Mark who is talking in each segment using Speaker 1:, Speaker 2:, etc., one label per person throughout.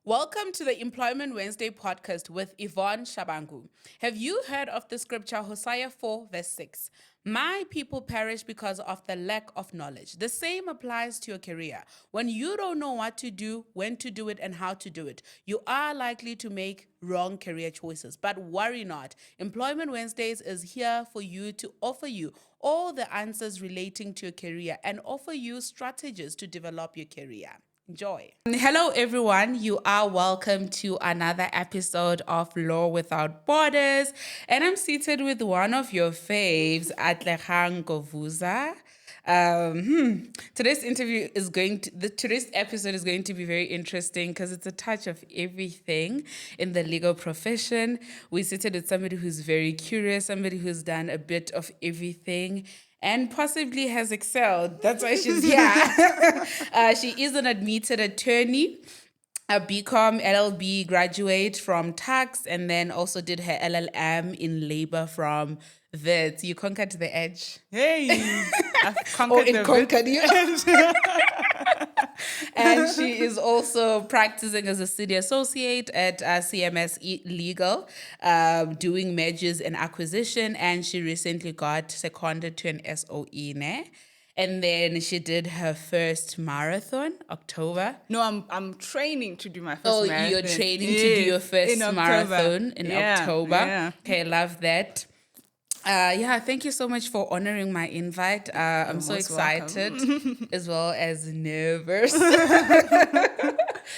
Speaker 1: Welcome to the Employment Wednesday podcast with Yvonne Shabangu. Have you heard of the scripture Hosea 4, verse 6? My people perish because of the lack of knowledge. The same applies to your career. When you don't know what to do, when to do it, and how to do it, you are likely to make wrong career choices. But worry not. Employment Wednesdays is here for you to offer you all the answers relating to your career and offer you strategies to develop your career. Enjoy. Hello, everyone. You are welcome to another episode of Law Without Borders. And I'm seated with one of your faves, Atlehang Govuza. Today's episode is going to be very interesting because it's a touch of everything in the legal profession. We seated with somebody who's very curious, somebody who's done a bit of everything and possibly has excelled. That's why she's here. She is an admitted attorney, a BCom LLB graduate from tax, and then also did her LLM in labor from VET. You conquered the edge.
Speaker 2: Hey, I've conquered
Speaker 1: you. And she is also practicing as a city associate at CMS Legal, doing mergers and acquisition. And she recently got seconded to an SOE. And then she did her first marathon, October.
Speaker 2: No, I'm training to do my first marathon.
Speaker 1: You're training to do your first marathon in October.
Speaker 2: Yeah.
Speaker 1: Okay, love that. Thank you so much for honoring my invite. I'm so excited as well as nervous.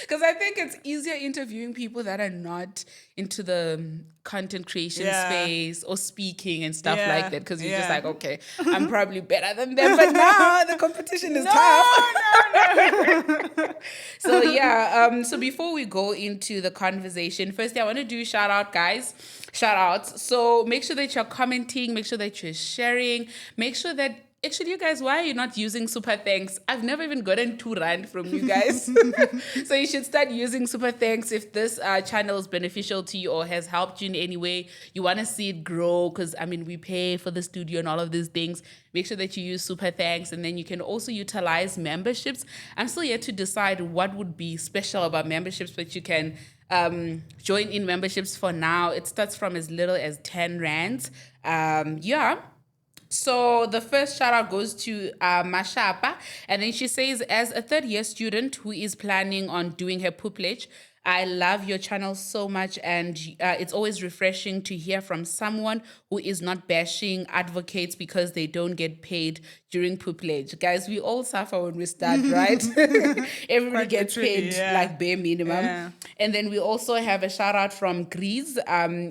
Speaker 1: Because I think it's easier interviewing people that are not into the content creation space or speaking and stuff like that. Because you're just like, okay, I'm probably better than them. But now the competition is tough. No. So before we go into the conversation, firstly, I want to do shout out, guys. Shout outs. So make sure that you're commenting, make sure that you're sharing, make sure that actually, you guys, why are you not using super thanks? I've never even gotten R2 from you guys. So you should start using super thanks if this channel is beneficial to you or has helped you in any way. You want to see it grow because, we pay for the studio and all of these things. Make sure that you use super thanks, and then you can also utilize memberships. I'm still yet to decide what would be special about memberships, but you can join in memberships for now. It starts from as little as 10 rands. So the first shout out goes to Mashapa, and then she says, as a third year student who is planning on doing her pupillage, I love your channel so much, and it's always refreshing to hear from someone who is not bashing advocates because they don't get paid during pupillage. Guys, we all suffer when we start, right? Everybody gets paid like bare minimum. Yeah. And then we also have a shout out from Grease.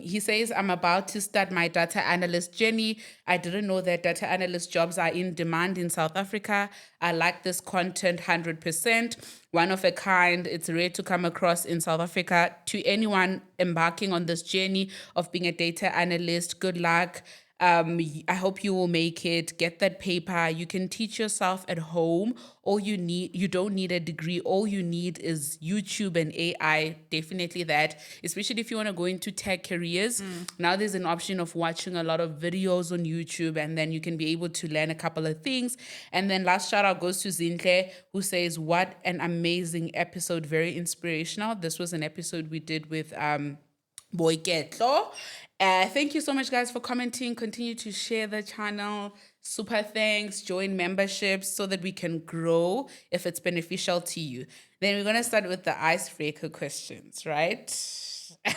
Speaker 1: He says, I'm about to start my data analyst journey. I didn't know that data analyst jobs are in demand in South Africa. I like this content 100%. One of a kind. It's rare to come across in South Africa. To anyone embarking on this journey of being a data analyst, good luck. I hope you will make it. Get that paper. You can teach yourself at home. You don't need a degree. All you need is YouTube and AI. Definitely that, especially if you want to go into tech careers. Now there's an option of watching a lot of videos on YouTube, and then you can be able to learn a couple of things. And then last shout out goes to Zinhle, who says, what an amazing episode. Very inspirational. This was an episode we did with Boy Ketlo. Thank you so much, guys, for commenting. Continue to share the channel. Super thanks. Join memberships so that we can grow if it's beneficial to you. Then we're going to start with the icebreaker questions, right?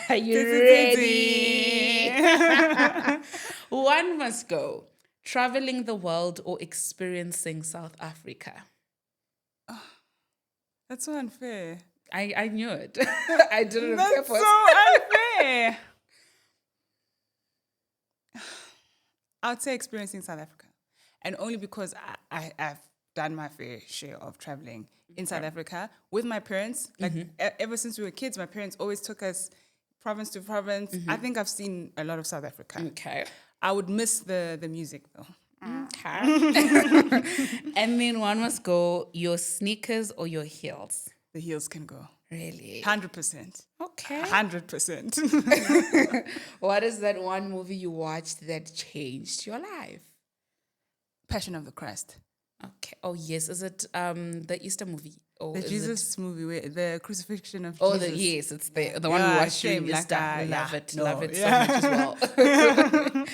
Speaker 1: Are you ready? One must go. Traveling the world or experiencing South Africa?
Speaker 2: Oh, that's so unfair.
Speaker 1: I knew it. I did it on
Speaker 2: purpose. That's so unfair. I would say experiencing South Africa. And only because I've done my fair share of traveling in South Africa with my parents. Like ever since we were kids, my parents always took us province to province. I think I've seen a lot of South Africa.
Speaker 1: Okay.
Speaker 2: I would miss the music though.
Speaker 1: Okay. And then one must go, your sneakers or your heels?
Speaker 2: The heels can go.
Speaker 1: Really?
Speaker 2: 100%.
Speaker 1: Okay.
Speaker 2: 100%.
Speaker 1: What is that one movie you watched that changed your life?
Speaker 2: Passion of the Christ.
Speaker 1: Okay. Oh yes. Is it the Easter movie? Or
Speaker 2: The
Speaker 1: is
Speaker 2: Jesus movie, where the crucifixion of
Speaker 1: Oh,
Speaker 2: Jesus.
Speaker 1: yes, it's the one we
Speaker 2: Yeah,
Speaker 1: watched during
Speaker 2: shame, like,
Speaker 1: Easter.
Speaker 2: yeah,
Speaker 1: Love
Speaker 2: no,
Speaker 1: it so
Speaker 2: yeah.
Speaker 1: much as well.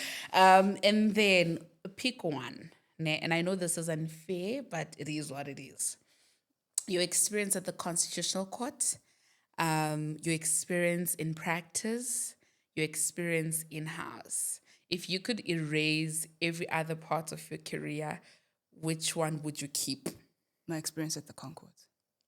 Speaker 1: And then pick one. And I know this is unfair, but it is what it is. Your experience at the Constitutional Court, your experience in practice, your experience in house. If you could erase every other part of your career, which one would you keep?
Speaker 2: My experience at the ConCourt.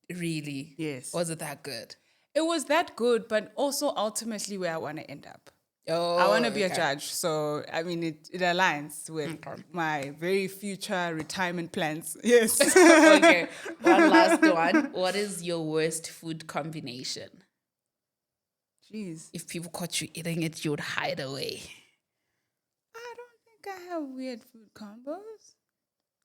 Speaker 1: Really?
Speaker 2: Yes.
Speaker 1: Was it that good?
Speaker 2: It was that good, but also ultimately where I want to end up.
Speaker 1: Oh,
Speaker 2: I want to be a
Speaker 1: okay.
Speaker 2: judge. So, I mean, it aligns with
Speaker 1: Okay.
Speaker 2: my very future retirement plans. Yes.
Speaker 1: Okay, one last one. What is your worst food combination?
Speaker 2: Jeez.
Speaker 1: If people caught you eating it, you would hide away.
Speaker 2: I don't think I have weird food combos.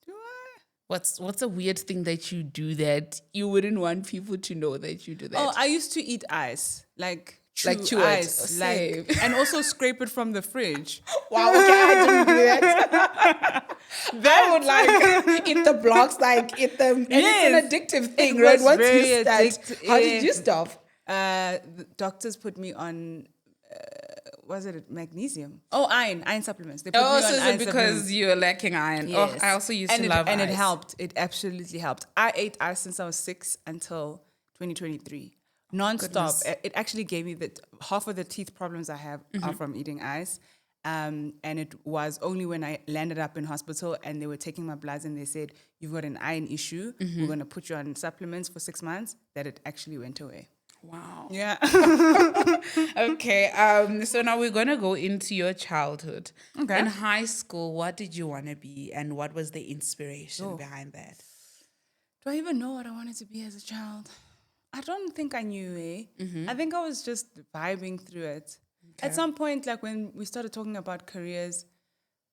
Speaker 2: Do I?
Speaker 1: What's a weird thing that you do that you wouldn't want people to know that you do that?
Speaker 2: Oh, I used to eat ice. Like chew
Speaker 1: it.
Speaker 2: ice.
Speaker 1: Same.
Speaker 2: And also scrape it from the fridge.
Speaker 1: Wow, okay, I didn't do that. I would like eat the blocks, like eat them. And
Speaker 2: Yes.
Speaker 1: it's an addictive thing,
Speaker 2: It
Speaker 1: right?
Speaker 2: was
Speaker 1: Once you
Speaker 2: very
Speaker 1: start,
Speaker 2: addictive.
Speaker 1: how did you stop?
Speaker 2: The doctors put me on, was it magnesium? Oh, iron supplements. They put me
Speaker 1: Oh,
Speaker 2: on
Speaker 1: so is
Speaker 2: iron
Speaker 1: it because
Speaker 2: supplements.
Speaker 1: you're lacking iron?
Speaker 2: Yes.
Speaker 1: Oh, I also used to
Speaker 2: it,
Speaker 1: love
Speaker 2: and
Speaker 1: ice.
Speaker 2: it helped. It absolutely helped. I ate ice since I was 6 until 2023. Non-stop.
Speaker 1: Goodness.
Speaker 2: It actually gave me half of the teeth problems I have are from eating ice. And it was only when I landed up in hospital and they were taking my bloods and they said, you've got an iron issue. We're going to put you on supplements for 6 months, that it actually went away.
Speaker 1: Wow.
Speaker 2: Yeah.
Speaker 1: Okay. So now we're gonna go into your childhood.
Speaker 2: Okay.
Speaker 1: In high school, what did you want to be, and what was the inspiration behind that?
Speaker 2: Do I even know what I wanted to be as a child? I don't think I knew, I think I was just vibing through it.
Speaker 1: Okay.
Speaker 2: At some point, like when we started talking about careers,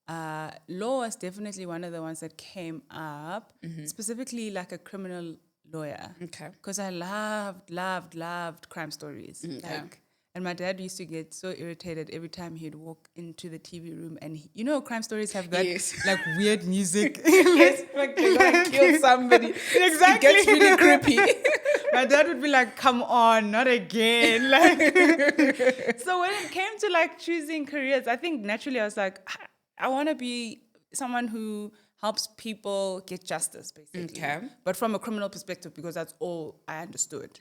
Speaker 2: law was definitely one of the ones that came up, specifically like a criminal lawyer.
Speaker 1: Okay.
Speaker 2: Because I loved crime stories.
Speaker 1: Okay.
Speaker 2: And my dad used to get so irritated every time he'd walk into the TV room, and crime stories have that
Speaker 1: Yes.
Speaker 2: like weird music.
Speaker 1: Yes, like they're gonna kill somebody.
Speaker 2: Exactly.
Speaker 1: It gets really creepy.
Speaker 2: My dad would be like, "Come on, not again!" Like, so when it came to like choosing careers, I think naturally I was like, I want to be someone who helps people get justice, basically.
Speaker 1: Okay.
Speaker 2: But from a criminal perspective, because that's all I understood.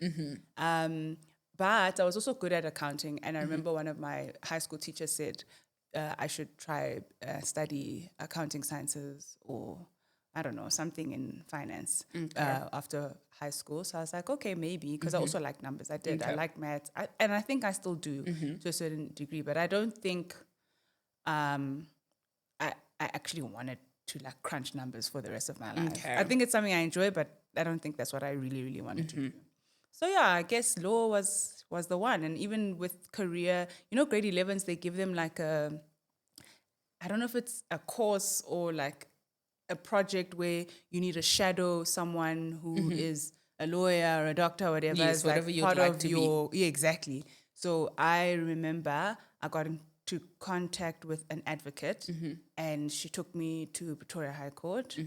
Speaker 2: But I was also good at accounting, and I remember one of my high school teachers said I should try study accounting sciences or I don't know, something in finance after high school. So I was like, okay, maybe, because I also like numbers. I
Speaker 1: Okay.
Speaker 2: like maths, and I think I still do to a certain degree. But I don't think I actually wanted to like crunch numbers for the rest of my life.
Speaker 1: Okay.
Speaker 2: I think it's something I enjoy, but I don't think that's what I really, really wanted to do. So yeah, I guess law was the one. And even with career, grade 11s, they give them like I don't know if it's a course or like a project where you need to shadow someone who is a lawyer or a doctor or whatever.
Speaker 1: Yes,
Speaker 2: as
Speaker 1: whatever
Speaker 2: like
Speaker 1: you'd
Speaker 2: part
Speaker 1: like
Speaker 2: of
Speaker 1: to be.
Speaker 2: your, yeah, exactly. So I remember I got into contact with an advocate and she took me to Pretoria High Court.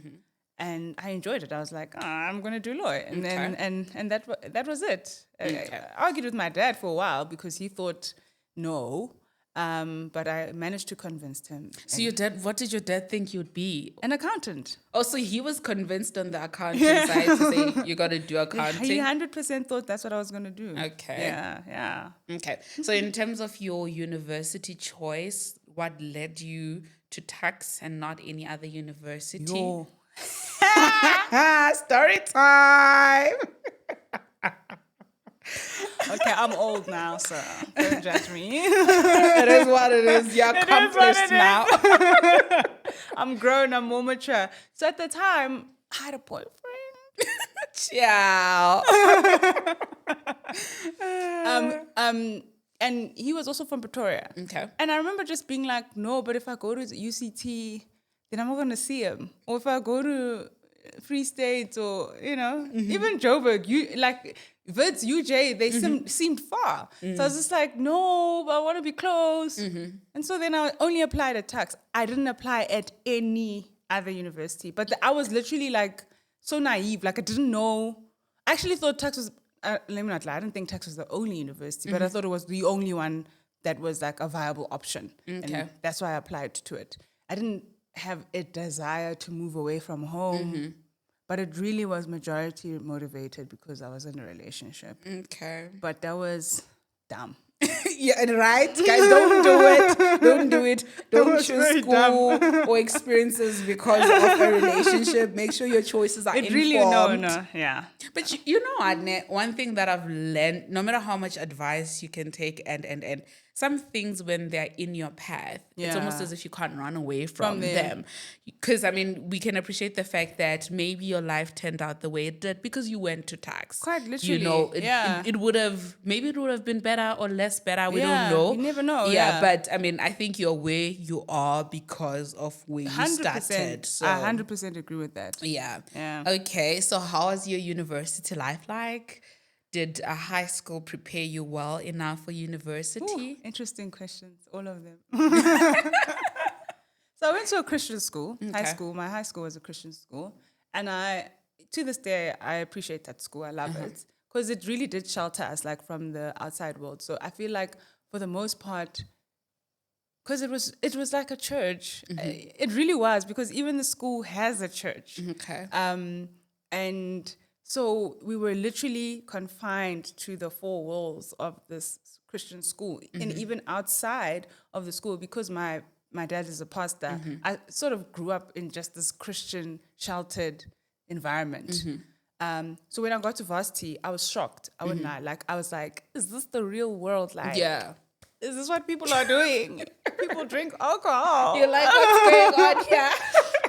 Speaker 2: And I enjoyed it. I was like, I'm going to do law. And then and that was it.
Speaker 1: Okay.
Speaker 2: I argued with my dad for a while because he thought no. But I managed to convince him.
Speaker 1: So your dad, what did your dad think you'd be?
Speaker 2: An accountant.
Speaker 1: Oh, so he was convinced on the accounting side to say you got to do accounting.
Speaker 2: He 100% thought that's what I was going to do.
Speaker 1: Okay.
Speaker 2: Yeah.
Speaker 1: Okay. So in terms of your university choice, what led you to Tux and not any other university?
Speaker 2: Yo.
Speaker 1: Story time.
Speaker 2: Okay, I'm old now, so don't judge me.
Speaker 1: It is what it is. You're accomplished now.
Speaker 2: I'm grown, I'm more mature. So at the time, I had a boyfriend.
Speaker 1: Ciao.
Speaker 2: And he was also from Pretoria.
Speaker 1: Okay.
Speaker 2: And I remember just being like, no, but if I go to UCT, then I'm not going to see him. Or if I go to Free State or, even Joburg, Wits, UJ, they seemed far. So I was just like, no, but I want to be close. And so then I only applied at Tux. I didn't apply at any other university. But I was literally like so naive. Like I didn't know. I actually thought tax was, let me not lie, I didn't think tax was the only university, but I thought it was the only one that was like a viable option.
Speaker 1: Okay.
Speaker 2: And that's why I applied to it. I didn't have a desire to move away from home, but it really was majority motivated because I was in a relationship.
Speaker 1: Okay.
Speaker 2: But that was dumb.
Speaker 1: Yeah, and right, guys, don't do it. Don't do it. Don't
Speaker 2: was
Speaker 1: choose
Speaker 2: very
Speaker 1: school or experiences because of a relationship. Make sure your choices are informed.
Speaker 2: Really, no, yeah.
Speaker 1: But you know, Adne, one thing that I've learned, no matter how much advice you can take, and some things when they're in your path, it's almost
Speaker 2: Yeah.
Speaker 1: as if you can't run away from
Speaker 2: them.
Speaker 1: them. Because, I mean, we can appreciate the fact that maybe your life turned out the way it did because you went to tax.
Speaker 2: Quite
Speaker 1: You
Speaker 2: literally,
Speaker 1: know,
Speaker 2: yeah.
Speaker 1: it would have, maybe it would have been better or less better. We
Speaker 2: Yeah,
Speaker 1: don't know.
Speaker 2: you never know,
Speaker 1: Yeah,
Speaker 2: yeah.
Speaker 1: but I mean, I think you're where you are because of where you
Speaker 2: 100%.
Speaker 1: started. So,
Speaker 2: I 100% agree with that.
Speaker 1: yeah.
Speaker 2: Yeah.
Speaker 1: Okay. So how was your university life like? Did a high school prepare you well enough for university?
Speaker 2: Ooh, interesting questions, all of them. So I went to a Christian school, high
Speaker 1: Okay.
Speaker 2: school. My high school was a Christian school. And to this day, I appreciate that school. I love it because it really did shelter us like from the outside world. So I feel like for the most part, because it was like a church. It really was because even the school has a church.
Speaker 1: Okay.
Speaker 2: And so we were literally confined to the four walls of this Christian school. And even outside of the school, because my dad is a pastor, I sort of grew up in just this Christian sheltered environment. So when I got to varsity, I was shocked. I wouldn't lie. Like, I was like, is this the real world? Like,
Speaker 1: Yeah.
Speaker 2: is this what people are doing? People drink alcohol.
Speaker 1: You're like, what's going on here?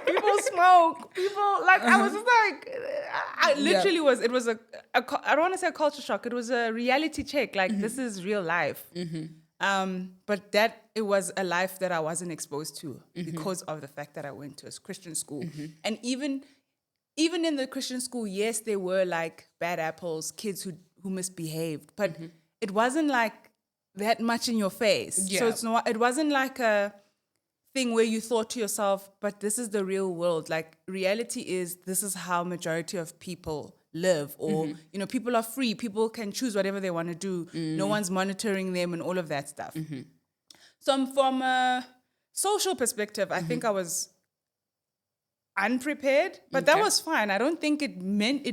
Speaker 2: People smoke. People like. I was just like, I literally was. It was I don't want to say a culture shock. It was a reality check. Like this is real life. But that it was a life that I wasn't exposed to because of the fact that I went to a Christian school. And even in the Christian school, yes, there were like bad apples, kids who misbehaved, but it wasn't like that much in your face.
Speaker 1: Yeah.
Speaker 2: So it wasn't like a thing where you thought to yourself, but this is the real world. Like reality is this is how majority of people live, or you know, people are free, people can choose whatever they want to do. No one's monitoring them and all of that stuff. So from a social perspective, I think I was unprepared, but that was fine. I don't think it meant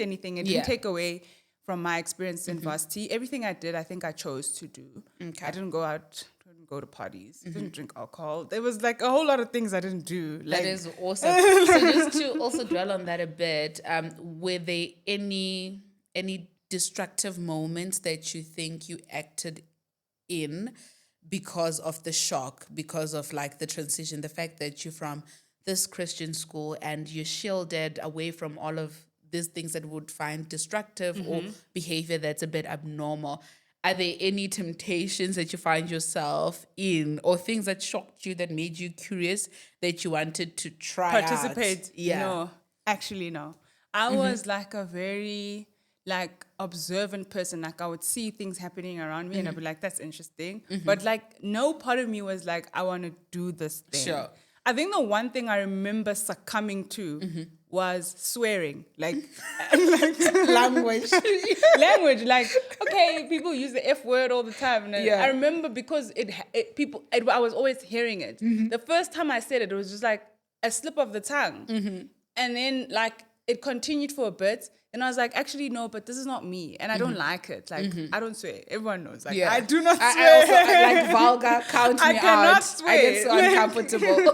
Speaker 2: anything. It didn't take away from my experience in varsity. Everything I did, I think I chose to do.
Speaker 1: Okay.
Speaker 2: I didn't go to parties, didn't drink alcohol. There was like a whole lot of things I didn't do. Like,
Speaker 1: That is awesome. So just to also dwell on that a bit, were there any destructive moments that you think you acted in because of the shock, because of like the transition, the fact that you're from this Christian school and you're shielded away from all of these things that would find destructive or behavior that's a bit abnormal? Are there any temptations that you find yourself in, or things that shocked you, that made you curious, that you wanted to try
Speaker 2: participate?
Speaker 1: out? Yeah.
Speaker 2: No, actually no. I was like a very like observant person. Like I would see things happening around me and I'd be like, that's interesting. But like no part of me was like, I want to do this thing.
Speaker 1: Sure.
Speaker 2: I think the one thing I remember succumbing to was swearing, like
Speaker 1: Language.
Speaker 2: language. Like, okay, people use the F word all the time. And I remember because I was always hearing it. The first time I said it, it was just like a slip of the tongue. And then like it continued for a bit. And I was like, actually, no, but this is not me. And I don't like it. Like, I don't swear. Everyone knows. Like, I do not swear.
Speaker 1: I also like vulgar, count me
Speaker 2: I cannot
Speaker 1: out.
Speaker 2: swear.
Speaker 1: I get so uncomfortable.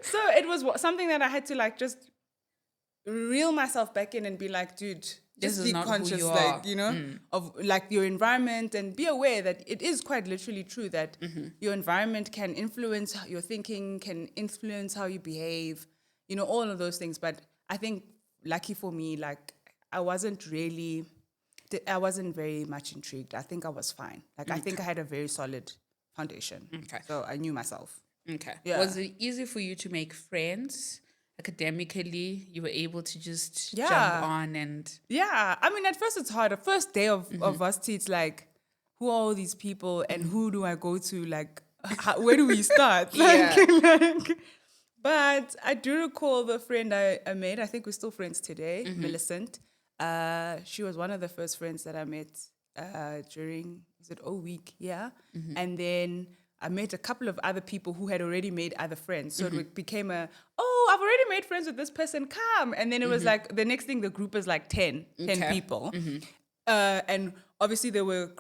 Speaker 2: So it was something that I had to like just reel myself back in and be like, dude,
Speaker 1: This
Speaker 2: just
Speaker 1: is
Speaker 2: be
Speaker 1: not who
Speaker 2: conscious,
Speaker 1: you
Speaker 2: like,
Speaker 1: are.
Speaker 2: you know, of like your environment, and be aware that it is quite literally true that your environment can influence your thinking, can influence how you behave, you know, all of those things. But I think lucky for me, like I wasn't very much intrigued. I think I was fine. Like I think I had a very solid foundation.
Speaker 1: Okay.
Speaker 2: So I knew myself.
Speaker 1: Okay.
Speaker 2: Yeah.
Speaker 1: Was it easy for you to make friends? Academically, you were able to just
Speaker 2: Yeah.
Speaker 1: jump on and...
Speaker 2: Yeah, I mean, at first it's hard. The first day of varsity, it's like, who are all these people and who do I go to? Like, where do we start?
Speaker 1: Yeah.
Speaker 2: But I do recall the friend I made. I think we're still friends today, Millicent. She was one of the first friends that I met during, is it O Week? Yeah. And then I met a couple of other people who had already made other friends. So it became I've already made friends with this person, come. And then it was like, the next thing, the group is like 10 people. And obviously there was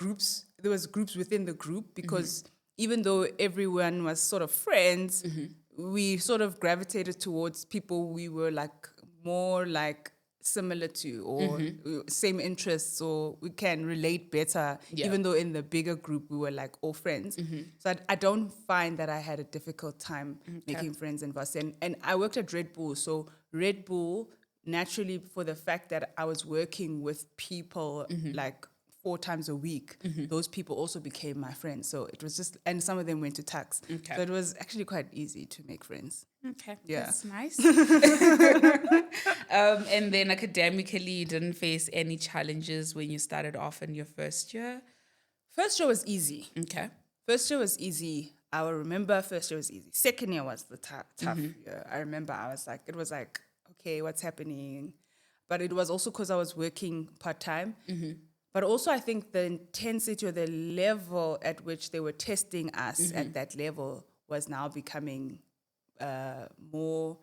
Speaker 2: groups within the group because even though everyone was sort of friends, we sort of gravitated towards people we were like more like similar to or same interests, or we can relate better, even though in the bigger group we were like all friends. So I don't find that I had a difficult time making friends in varsity. And I worked at Red Bull, so Red Bull, naturally, for the fact that I was working with people like 4 times a week, those people also became my friends. So it was just, and some of them went to tax. So it was actually quite easy to make friends.
Speaker 1: Okay,
Speaker 2: Yeah.
Speaker 1: that's nice. And then academically, you didn't face any challenges when you started off in your first year?
Speaker 2: First year was easy.
Speaker 1: Okay.
Speaker 2: First year was easy. I will remember first year was easy. Second year was the tough year. I remember it was like, okay, what's happening? But it was also because I was working part-time. But also I think the intensity or the level at which they were testing us at that level was now becoming more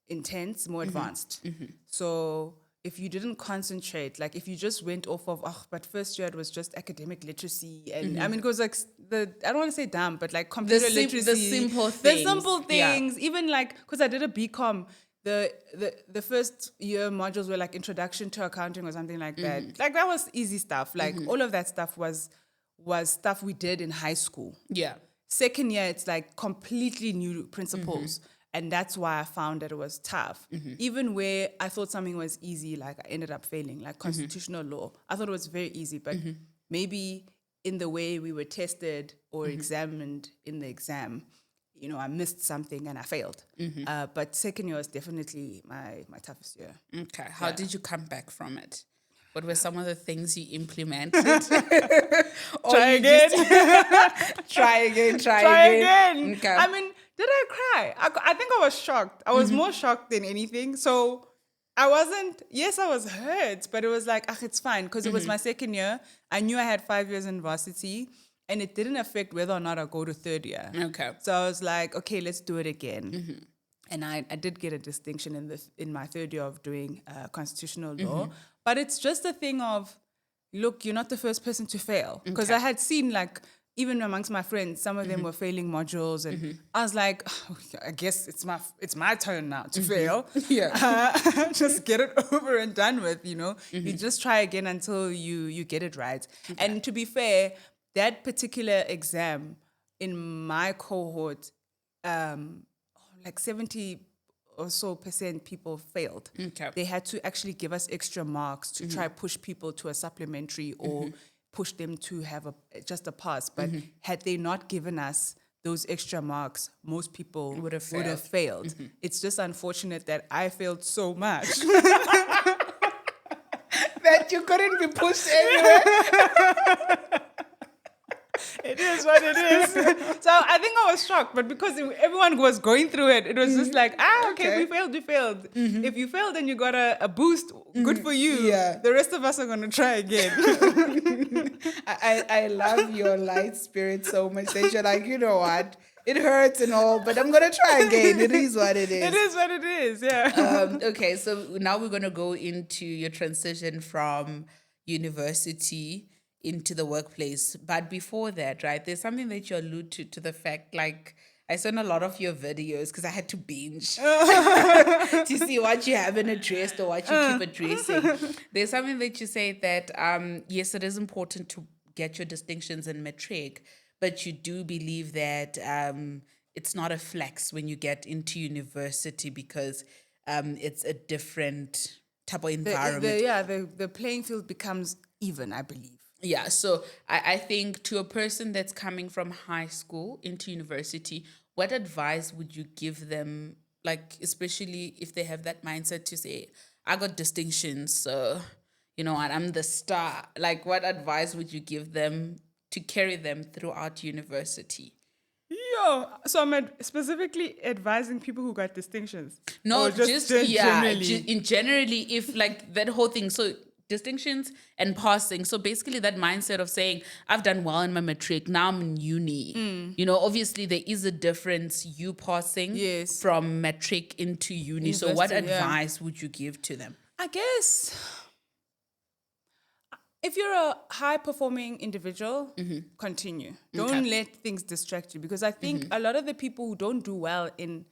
Speaker 2: intense, more advanced. So if you didn't concentrate, like if you just went off of, but first year it was just academic literacy. And I mean, it was like I don't want to say dumb, but like computer literacy.
Speaker 1: The simple
Speaker 2: The
Speaker 1: things.
Speaker 2: simple things. Even like, because I did a BCom, the first year modules were like introduction to accounting or something like that. Like that was easy stuff. Like all of that stuff was stuff we did in high school.
Speaker 1: Yeah.
Speaker 2: Second year, it's like completely new principles. And that's why I found that it was tough. Even where I thought something was easy, like I ended up failing, like constitutional law. I thought it was very easy, but maybe in the way we were tested or examined in the exam, you know, I missed something and I failed. But second year was definitely my toughest year.
Speaker 1: Okay. How did you come back from it? What were some of the things you implemented?
Speaker 2: Try again.
Speaker 1: Try again.
Speaker 2: Try again.
Speaker 1: Okay.
Speaker 2: I mean, did I cry? I think I was shocked. I was more shocked than anything. So I was hurt, but it was like, it's fine. Because it was my second year. I knew I had 5 years in varsity, and it didn't affect whether or not I go to third year.
Speaker 1: Okay.
Speaker 2: So I was like, okay, let's do it again. And I did get a distinction in my third year of doing constitutional law. But it's just a thing of, look, you're not the first person to fail. Because I had seen, like, even amongst my friends, some of them were failing modules. And I was like, I guess it's my turn now to fail.
Speaker 1: Yeah.
Speaker 2: Just get it over and done with, you know. You just try again until you get it right. Okay. And to be fair, that particular exam in my cohort, like 70 or so % people failed.
Speaker 1: Okay.
Speaker 2: They had to actually give us extra marks to try push people to a supplementary or push them to have just a pass. But had they not given us those extra marks, most people would have failed. It's just unfortunate that I failed so much.
Speaker 1: That you couldn't be pushed anywhere.
Speaker 2: It is what it is. So I think I was shocked, but because everyone was going through it, it was just like, okay, we failed. If you failed and you got a boost, good for you.
Speaker 1: Yeah.
Speaker 2: The rest of us are going to try again.
Speaker 1: I love your light spirit so much that you're like, you know what? It hurts and all, but I'm going to try again. It is what it is.
Speaker 2: It is what it is, yeah.
Speaker 1: Okay, so now we're going to go into your transition from university into the workplace. But before that, right, there's something that you allude to the fact, like, I saw in a lot of your videos because I had to binge to see what you haven't addressed or what you keep addressing. There's something that you say that, yes, it is important to get your distinctions in matric, but you do believe that it's not a flex when you get into university because it's a different type of environment.
Speaker 2: The playing field becomes even, I believe.
Speaker 1: Yeah, so I think to a person that's coming from high school into university, what advice would you give them, like, especially if they have that mindset to say, I got distinctions, so, you know, I'm the star. Like, what advice would you give them to carry them throughout university?
Speaker 2: Yeah, No, so I'm specifically advising people who got distinctions.
Speaker 1: No,
Speaker 2: Or
Speaker 1: generally. In generally, if like that whole thing, so distinctions and passing. So basically, that mindset of saying I've done well in my matric, now I'm in uni. You know, obviously there is a difference. You passing
Speaker 2: Yes.
Speaker 1: from matric into uni. So what
Speaker 2: University, yeah.
Speaker 1: advice would you give to them?
Speaker 2: I guess if you're a high performing individual, continue. Don't let things distract you, because I think a lot of the people who don't do well in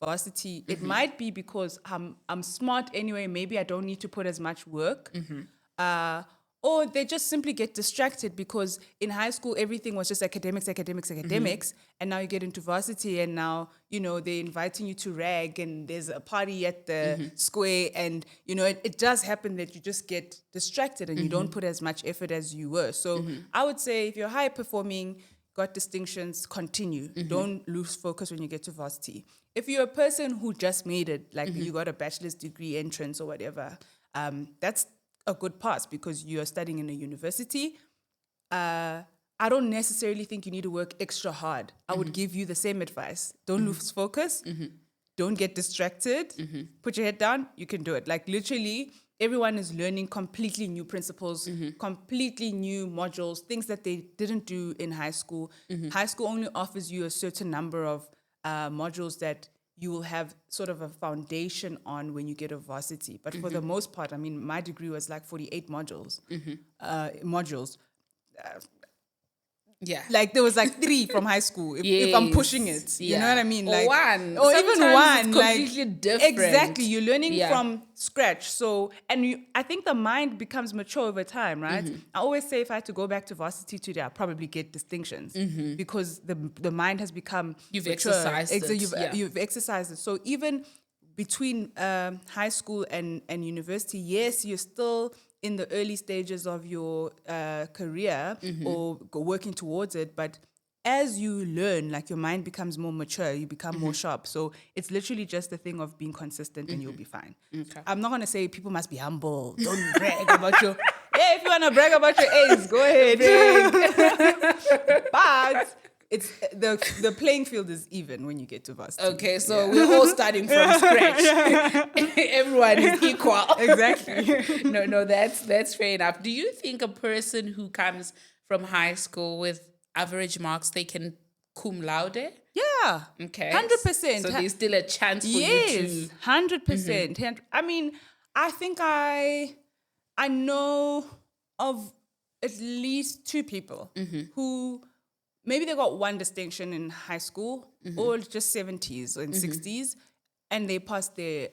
Speaker 2: varsity, it might be because I'm smart anyway. Maybe I don't need to put as much work. Or they just simply get distracted because in high school, everything was just academics. And now you get into varsity and now, they're inviting you to rag and there's a party at the square. And, it does happen that you just get distracted and you don't put as much effort as you were. So I would say if you're high performing, got distinctions, continue. Don't lose focus when you get to varsity. If you're a person who just made it, like you got a bachelor's degree entrance or whatever, that's a good pass because you are studying in a university. I don't necessarily think you need to work extra hard. I would give you the same advice. Don't lose focus. Don't get distracted. Put your head down. You can do it. Like literally, everyone is learning completely new principles, completely new modules, things that they didn't do in high school. High school only offers you a certain number of modules that you will have sort of a foundation on when you get a varsity. But for the most part, I mean, my degree was like 48 modules.
Speaker 1: Yeah.
Speaker 2: Like there was like 3 from high school if I'm pushing it. You know what I mean?
Speaker 1: Or
Speaker 2: like
Speaker 1: one.
Speaker 2: Or
Speaker 1: Sometimes
Speaker 2: even one.
Speaker 1: It's
Speaker 2: like
Speaker 1: completely different.
Speaker 2: Exactly. You're learning from scratch. So I think the mind becomes mature over time, right? I always say if I had to go back to varsity today, I'll probably get distinctions because the mind has become
Speaker 1: You've
Speaker 2: mature.
Speaker 1: exercised it.
Speaker 2: You've exercised it. So even between high school and university, yes, you're still in the early stages of your career or working towards it, but as you learn, like your mind becomes more mature, you become more sharp. So it's literally just a thing of being consistent and you'll be fine.
Speaker 1: Okay.
Speaker 2: I'm not going to say people must be humble. Don't brag about your... Yeah, if you want to brag about your A's, go ahead. But it's the playing field is even when you get to varsity.
Speaker 1: Okay, so we're all starting from scratch. Everyone is equal.
Speaker 2: Exactly.
Speaker 1: No, that's fair enough. Do you think a person who comes from high school with average marks, they can cum laude?
Speaker 2: Yeah.
Speaker 1: Okay.
Speaker 2: 100%.
Speaker 1: So there's still a chance for you
Speaker 2: Yes,
Speaker 1: to...
Speaker 2: 100%. I mean, I think I know of at least 2 people who maybe they got one distinction in high school or just 70s or in 60s, and they passed their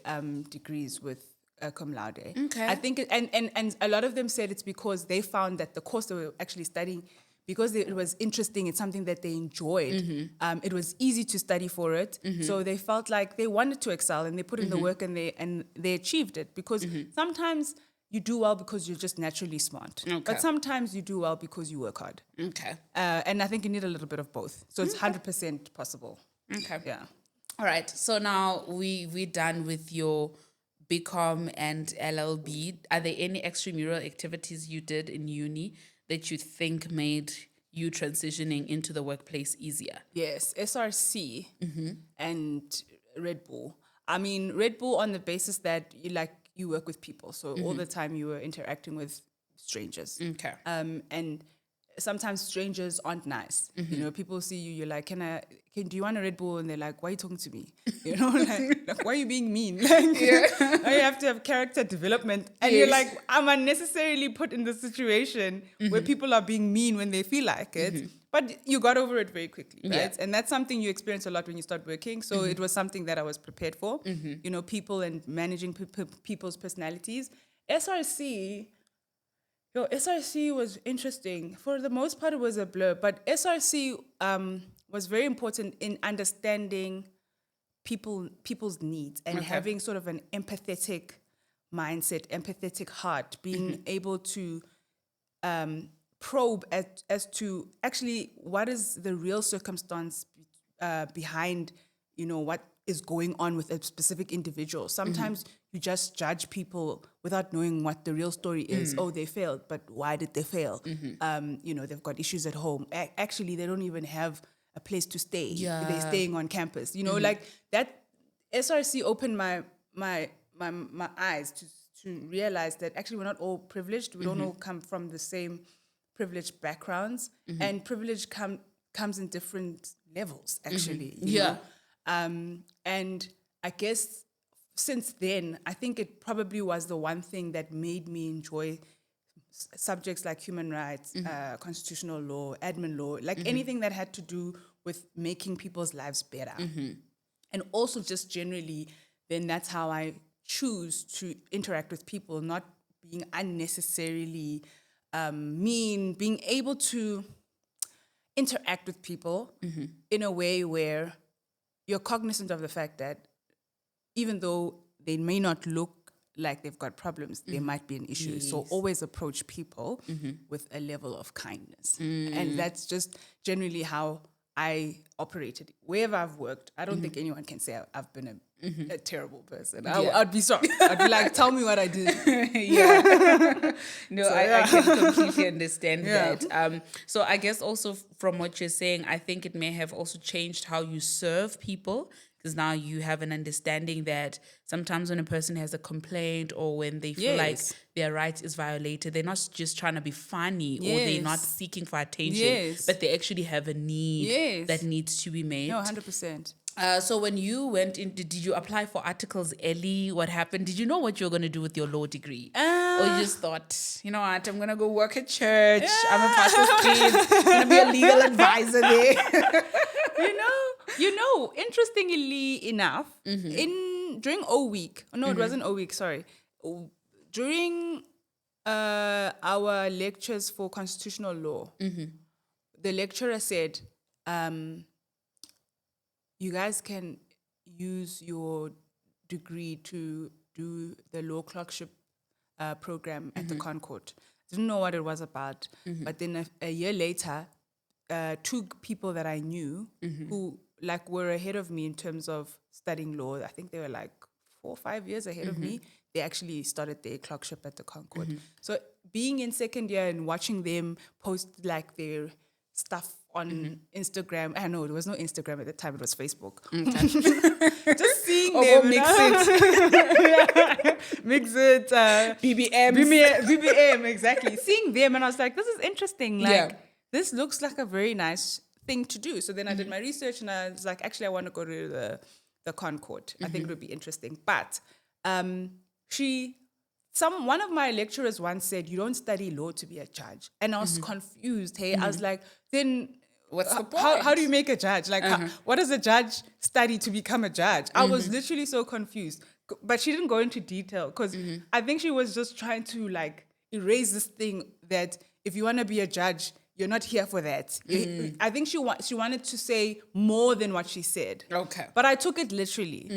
Speaker 2: degrees with cum laude.
Speaker 1: Okay.
Speaker 2: I think, and a lot of them said it's because they found that the course they were actually studying, because it was interesting, it's something that they enjoyed. It was easy to study for it, so they felt like they wanted to excel, and they put in the work, and they achieved it. Because sometimes you do well because you're just naturally smart, but sometimes you do well because you work hard.
Speaker 1: Okay.
Speaker 2: And I think you need a little bit of both, so it's 100% possible.
Speaker 1: Okay.
Speaker 2: Yeah.
Speaker 1: All right. So now we're done with your BCom and LLB. Are there any extramural activities you did in uni that you think made you transitioning into the workplace easier?
Speaker 2: Yes, SRC and Red Bull. I mean, Red Bull on the basis that you work with people, so all the time you were interacting with strangers.
Speaker 1: Okay.
Speaker 2: And sometimes strangers aren't nice. People see you, you're like, do you want a Red Bull? And they're like, why are you talking to me? Like why are you being mean? You have to have character development. And you're like, I'm unnecessarily put in this situation where people are being mean when they feel like it. But you got over it very quickly, right?
Speaker 1: Yeah.
Speaker 2: And that's something you experience a lot when you start working. So it was something that I was prepared for. People and managing people's personalities. SRC was interesting. For the most part, it was a blur. But SRC was very important in understanding people's needs and having sort of an empathetic mindset, empathetic heart, being able to probe as to actually what is the real circumstance behind, what is going on with a specific individual. Sometimes you just judge people without knowing what the real story is. Oh, they failed, but why did they fail? They've got issues at home. Actually, they don't even have a place to stay.
Speaker 1: Yeah.
Speaker 2: They're staying on campus. You know, like that. SRC opened my eyes to realize that actually we're not all privileged. We don't all come from the same privileged backgrounds, and privilege comes in different levels. Actually, you know? And I guess since then, I think it probably was the one thing that made me enjoy subjects like human rights, constitutional law, admin law, like anything that had to do with making people's lives better. And also just generally, then that's how I choose to interact with people, not being unnecessarily mean, being able to interact with people in a way where you're cognizant of the fact that even though they may not look like they've got problems, there might be an issue.
Speaker 1: Yes.
Speaker 2: So always approach people with a level of kindness. And that's just generally how I operated. Wherever I've worked, I don't think anyone can say I've been a terrible person. I'd be shocked. I'd be like, tell me what I did.
Speaker 1: No, I can completely understand that. So I guess also from what you're saying, I think it may have also changed how you serve people, because now you have an understanding that sometimes when a person has a complaint or when they feel like their right is violated, they're not just trying to be funny or they're not seeking for attention, but they actually have a need that needs to be made.
Speaker 2: No, 100%.
Speaker 1: So when you went in, did you apply for articles early? What happened? Did you know what you were going to do with your law degree? Or you just thought, you know what, I'm going to go work at church. I'm a pastor's kid. I'm going to be a legal advisor there.
Speaker 2: You know, interestingly enough, during O week, it wasn't O week, sorry. During our lectures for constitutional law, the lecturer said, you guys can use your degree to do the law clerkship program at the ConCourt. Didn't know what it was about, but then a year later, two people that I knew who like were ahead of me in terms of studying law, I think they were like 4 or 5 years ahead of me, they actually started their clerkship at the ConCourt. So being in second year and watching them post like their stuff on Instagram. I know there was no Instagram at the time, it was Facebook. Just seeing them. Mix it. BBM, exactly. Seeing them and I was like, this is interesting. Like, this looks like a very nice thing to do. So then I did my research and I was like, actually, I want to go to the ConCourt. I think it would be interesting. But one of my lecturers once said, you don't study law to be a judge. And I was confused. Hey, I was like, then
Speaker 1: what's the point?
Speaker 2: How do you make a judge? Like, what does a judge study to become a judge? I was literally so confused. But she didn't go into detail because I think she was just trying to like erase this thing that if you want to be a judge, you're not here for that. I think she wanted to say more than what she said.
Speaker 1: Okay.
Speaker 2: But I took it literally.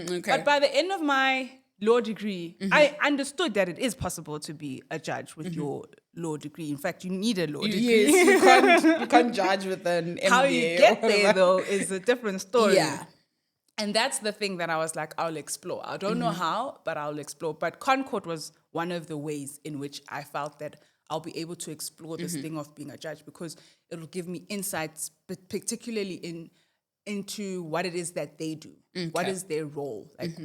Speaker 1: Okay.
Speaker 2: But by the end of my law degree, I understood that it is possible to be a judge with your law degree. In fact, you need a law degree.
Speaker 1: Yes, you can't judge with an MBA.
Speaker 2: How you get there, though, is a different story.
Speaker 1: Yeah.
Speaker 2: And that's the thing that I was like, I'll explore. I don't know how, but I'll explore. But ConCourt was one of the ways in which I felt that I'll be able to explore this thing of being a judge because it'll give me insights, but particularly into what it is that they do. Okay. What is their role? Like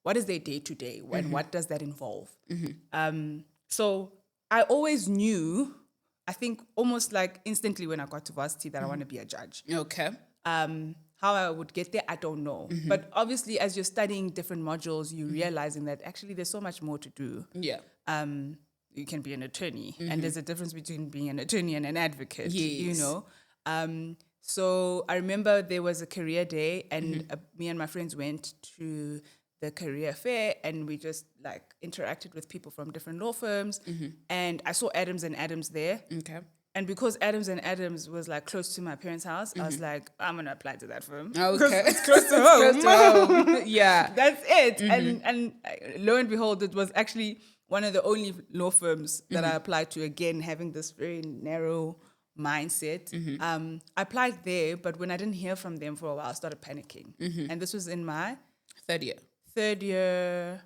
Speaker 2: what is their day-to-day? And what does that involve? So I always knew, I think almost like instantly when I got to varsity that I want to be a judge.
Speaker 1: Okay.
Speaker 2: How I would get there, I don't know. But obviously, as you're studying different modules, you're realizing that actually there's so much more to do.
Speaker 1: Yeah.
Speaker 2: You can be an attorney, and there's a difference between being an attorney and an advocate, you know. So I remember there was a career day, and me and my friends went to the career fair, and we just like interacted with people from different law firms, and I saw Adams and Adams there. Okay. And because Adams and Adams was like close to my parents' house, I was like, I'm gonna apply to that firm.
Speaker 1: Okay,
Speaker 2: it's close to home.
Speaker 1: Close to home. Yeah,
Speaker 2: that's it. And lo and behold, it was actually one of the only law firms that I applied to. Again, having this very narrow mindset. I applied there, but when I didn't hear from them for a while, I started panicking. And this was in my third year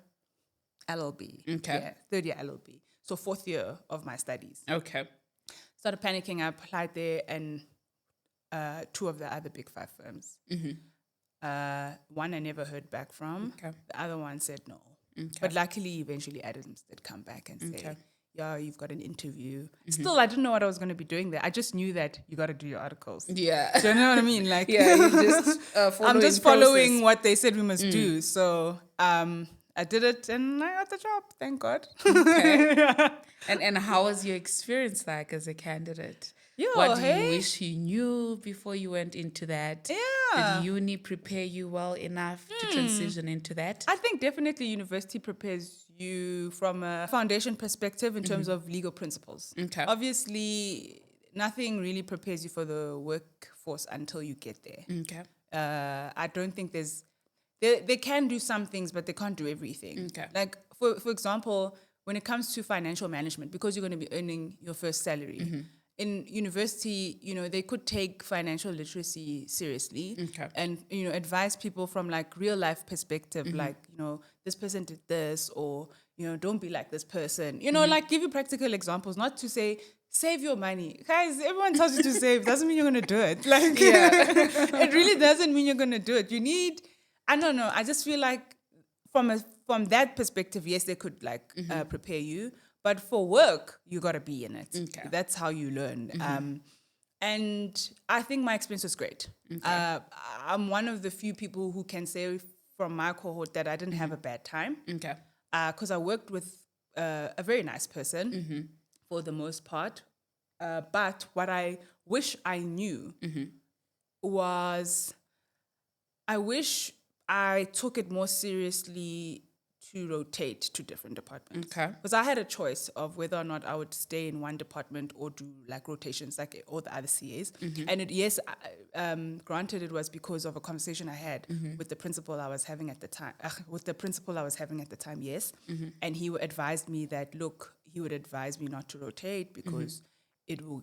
Speaker 2: LLB. Okay, yeah, third year LLB. So 4th year of my studies.
Speaker 1: Okay.
Speaker 2: Started panicking. I applied there and two of the other big 5 firms. One I never heard back from.
Speaker 1: Okay.
Speaker 2: The other one said no.
Speaker 1: Okay.
Speaker 2: But luckily, eventually, Adams did come back and say,
Speaker 1: Okay.
Speaker 2: yeah, you've got an interview. Still, I didn't know what I was going to be doing there. I just knew that you got to do your articles.
Speaker 1: Yeah.
Speaker 2: Do you know what I mean? Like,
Speaker 1: Yeah, you just
Speaker 2: I'm just following what they said we must do. So I did it and I got the job. Thank God.
Speaker 1: Okay. And how was your experience like as a candidate? What do you wish you knew before you went into that?
Speaker 2: Yeah.
Speaker 1: Did uni prepare you well enough to transition into that?
Speaker 2: I think definitely university prepares you from a foundation perspective in terms of legal principles.
Speaker 1: Okay.
Speaker 2: Obviously, nothing really prepares you for the workforce until you get there.
Speaker 1: Okay.
Speaker 2: I don't think they can do some things, but they can't do everything.
Speaker 1: Okay.
Speaker 2: Like, for example, when it comes to financial management, because you're going to be earning your first salary, in university, they could take financial literacy seriously and, advise people from like real life perspective, like, this person did this, or, don't be like this person, like give you practical examples, not to say, save your money. Guys, everyone tells you to save. Doesn't mean you're going to do it. Like, it really doesn't mean you're going to do it. You need, I don't know. I just feel like from that perspective, yes, they could like prepare you. But for work, you got to be in it. Okay. That's how you learn. And I think my experience was great. Okay. I'm one of the few people who can say from my cohort that I didn't have a bad time. Okay. Because I worked with a very nice person for the most part. But what I wish I knew was I wish I took it more seriously to rotate to different departments. Okay. Because I had a choice of whether or not I would stay in one department or do like rotations like all the other CAs. And granted, it was because of a conversation I had with the principal I was having at the time. Yes. And he advised me that, look, he would advise me not to rotate because it will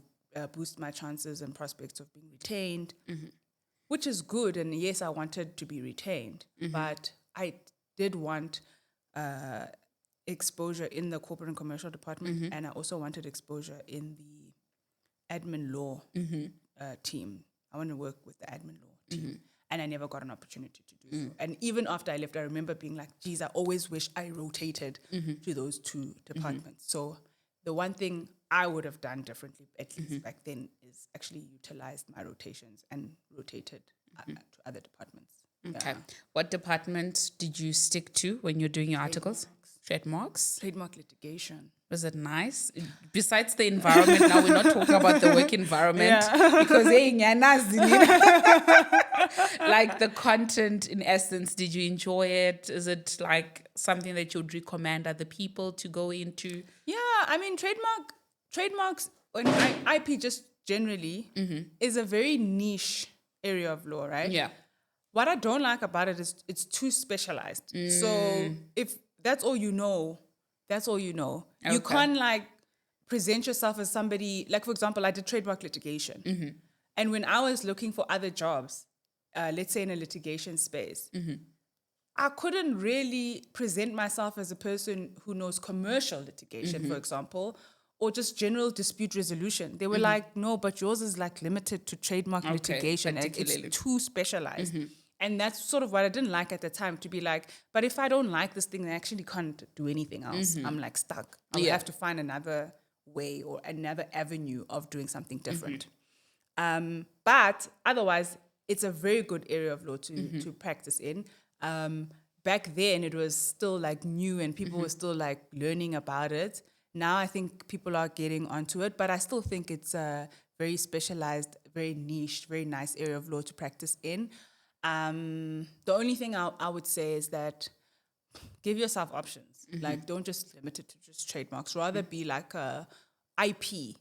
Speaker 2: boost my chances and prospects of being retained, which is good. And yes, I wanted to be retained, but I did want exposure in the corporate and commercial department, and I also wanted exposure in the admin law team. I want to work with the admin law team, and I never got an opportunity to do so. And even after I left, I remember being like, geez, I always wish I rotated to those two departments. So the one thing I would have done differently, at least back then, is actually utilized my rotations and rotated to other departments.
Speaker 1: Okay. Yeah. What department did you stick to when you're doing your articles? Trademarks?
Speaker 2: Trademark litigation.
Speaker 1: Was it nice? Besides the environment, now we're not talking about the work environment because like the content in essence, did you enjoy it? Is it like something that you would recommend other people to go into?
Speaker 2: Yeah, I mean, trademarks and IP just generally is a very niche area of law, right? Yeah. What I don't like about it is it's too specialized. So if that's all you know, that's all you know. Okay. You can't like present yourself as somebody, like for example, I did trademark litigation. And when I was looking for other jobs, let's say in a litigation space, I couldn't really present myself as a person who knows commercial litigation, for example, or just general dispute resolution. They were like, no, but yours is like limited to trademark litigation. It's too specialized. And that's sort of what I didn't like at the time, to be like, but if I don't like this thing, I actually can't do anything else. I'm like stuck. I will have to find another way or another avenue of doing something different. But otherwise, it's a very good area of law to practice in. Back then, it was still like new and people were still like learning about it. Now I think people are getting onto it, but I still think it's a very specialized, very niche, very nice area of law to practice in. The only thing I would say is that give yourself options. Like, don't just limit it to just trademarks. Rather be like a IP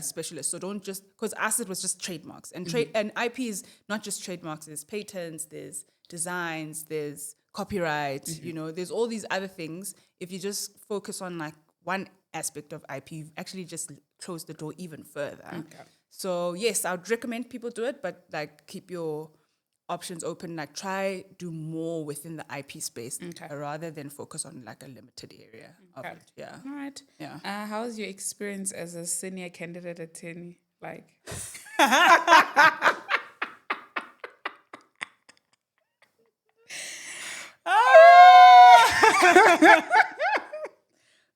Speaker 2: specialist. So don't just, because us it was just trademarks. And and IP is not just trademarks. There's patents, there's designs, there's copyright. There's all these other things. If you just focus on like one aspect of IP, you've actually just closed the door even further. Okay. So yes, I would recommend people do it, but like keep your options open, like try do more within the IP space rather than focus on like a limited area of it. Yeah.
Speaker 1: All right. Yeah. How was your experience as a senior candidate attorney? Like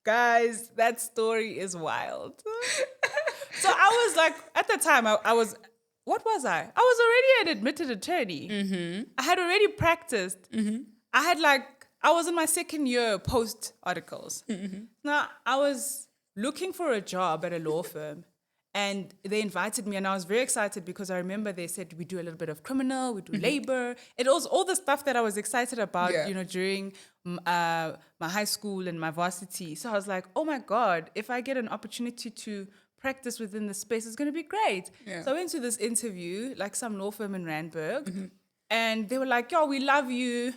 Speaker 2: Guys, that story is wild. So I was like, at the time, I was, what was I? I was already an admitted attorney. I had already practiced. I had I was in my second year post articles. Now, I was looking for a job at a law firm. And they invited me, and I was very excited because I remember they said we do a little bit of criminal, we do labor. It was all the stuff that I was excited about, during my high school and my varsity. So I was like, oh my God, if I get an opportunity to practice within the space, it's going to be great.
Speaker 1: Yeah.
Speaker 2: So I went to this interview, like some law firm in Randburg, and they were like, yo, we love you,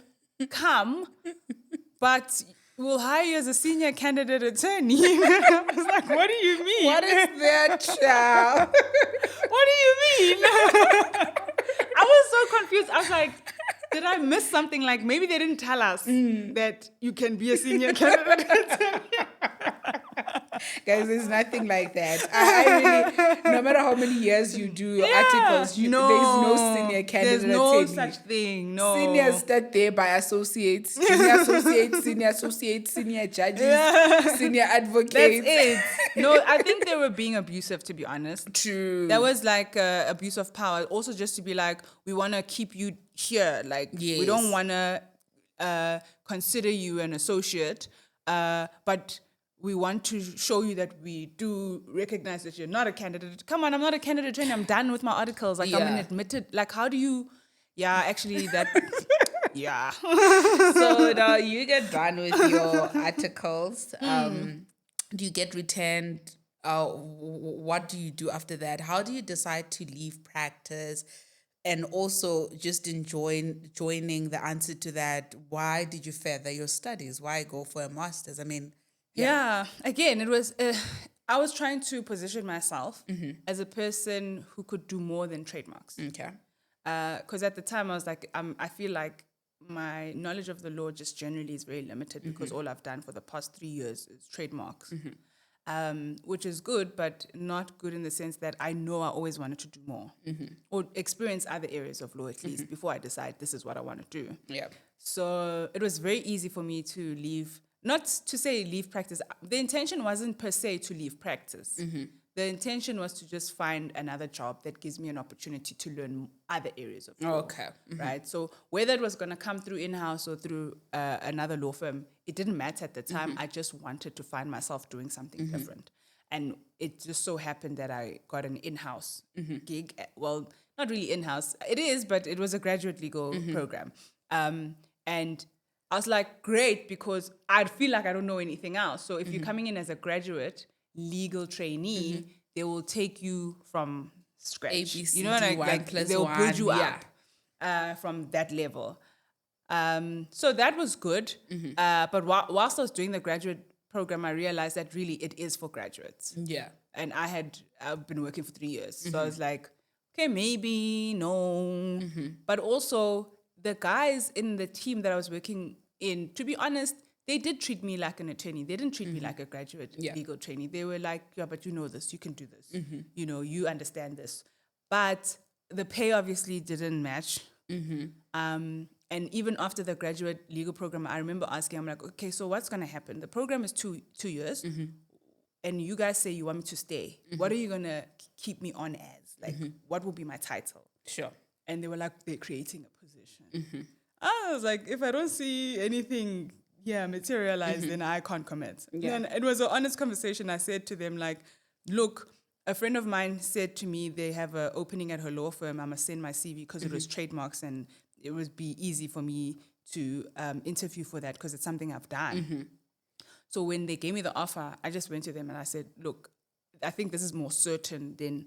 Speaker 2: come, but we'll hire you as a senior candidate attorney. I was like, what do you mean?
Speaker 1: What is that, child?
Speaker 2: What do you mean? I was so confused. I was like, did I miss something? Like, maybe they didn't tell us that you can be a senior candidate attorney.
Speaker 1: Guys, there's nothing like that. I really, no matter how many years you do your articles, there's no senior candidate.
Speaker 2: There's no
Speaker 1: attorney.
Speaker 2: such thing. No.
Speaker 1: Seniors start there by associates, junior associates, senior judges, senior advocates.
Speaker 2: That's it. No, I think they were being abusive, to be honest.
Speaker 1: True.
Speaker 2: That was like abuse of power. Also, just to be like, we want to keep you here. Like, we don't want to consider you an associate, but we want to show you that we do recognize that you're not a candidate. Come on, I'm not a candidate attorney. I'm done with my articles. Like, I'm an admitted. Like, how do you... Yeah, actually, that... yeah.
Speaker 1: So now you get done with your articles. Do you get returned? What do you do after that? How do you decide to leave practice? And also just joining the answer to that, why did you further your studies? Why go for a master's? I mean...
Speaker 2: Yeah. Again, it was, I was trying to position myself as a person who could do more than trademarks.
Speaker 1: Okay.
Speaker 2: Because at the time I was like, I feel like my knowledge of the law just generally is very limited because all I've done for the past 3 years is trademarks, which is good, but not good in the sense that I know I always wanted to do more or experience other areas of law at least before I decide this is what I want to do.
Speaker 1: Yeah.
Speaker 2: So it was very easy for me to leave. Not to say leave practice. The intention wasn't per se to leave practice. The intention was to just find another job that gives me an opportunity to learn other areas of law.
Speaker 1: Okay.
Speaker 2: Right? So whether it was going to come through in-house or through another law firm, it didn't matter at the time. I just wanted to find myself doing something different. And it just so happened that I got an in-house gig. Well, not really in-house. It is, but it was a graduate legal program. And I was like, great, because I feel like I don't know anything else. So if you're coming in as a graduate legal trainee, they will take you from scratch.
Speaker 1: A, B, C,
Speaker 2: you know,
Speaker 1: D,
Speaker 2: like they'll build you up from that level. So that was good. But whilst I was doing the graduate program, I realized that really it is for graduates.
Speaker 1: Yeah.
Speaker 2: And I've been working for 3 years. So I was like, okay, maybe, no. But also the guys in the team that I was working in, to be honest, they did treat me like an attorney. They didn't treat me like a graduate legal trainee. They were like, yeah, but you know this, you can do this. You know, you understand this. But the pay obviously didn't match. And even after the graduate legal program, I remember asking, I'm like, okay, so what's going to happen? The program is two years, and you guys say you want me to stay. What are you going to keep me on as? Like, what will be my title?
Speaker 1: Sure.
Speaker 2: And they were like, they're creating a position. I was like, if I don't see anything materialize, then I can't commit.
Speaker 1: Yeah.
Speaker 2: And it was an honest conversation. I said to them, like, look, a friend of mine said to me they have an opening at her law firm. I must send my CV because it was trademarks and it would be easy for me to interview for that because it's something I've done. So when they gave me the offer, I just went to them and I said, look, I think this is more certain than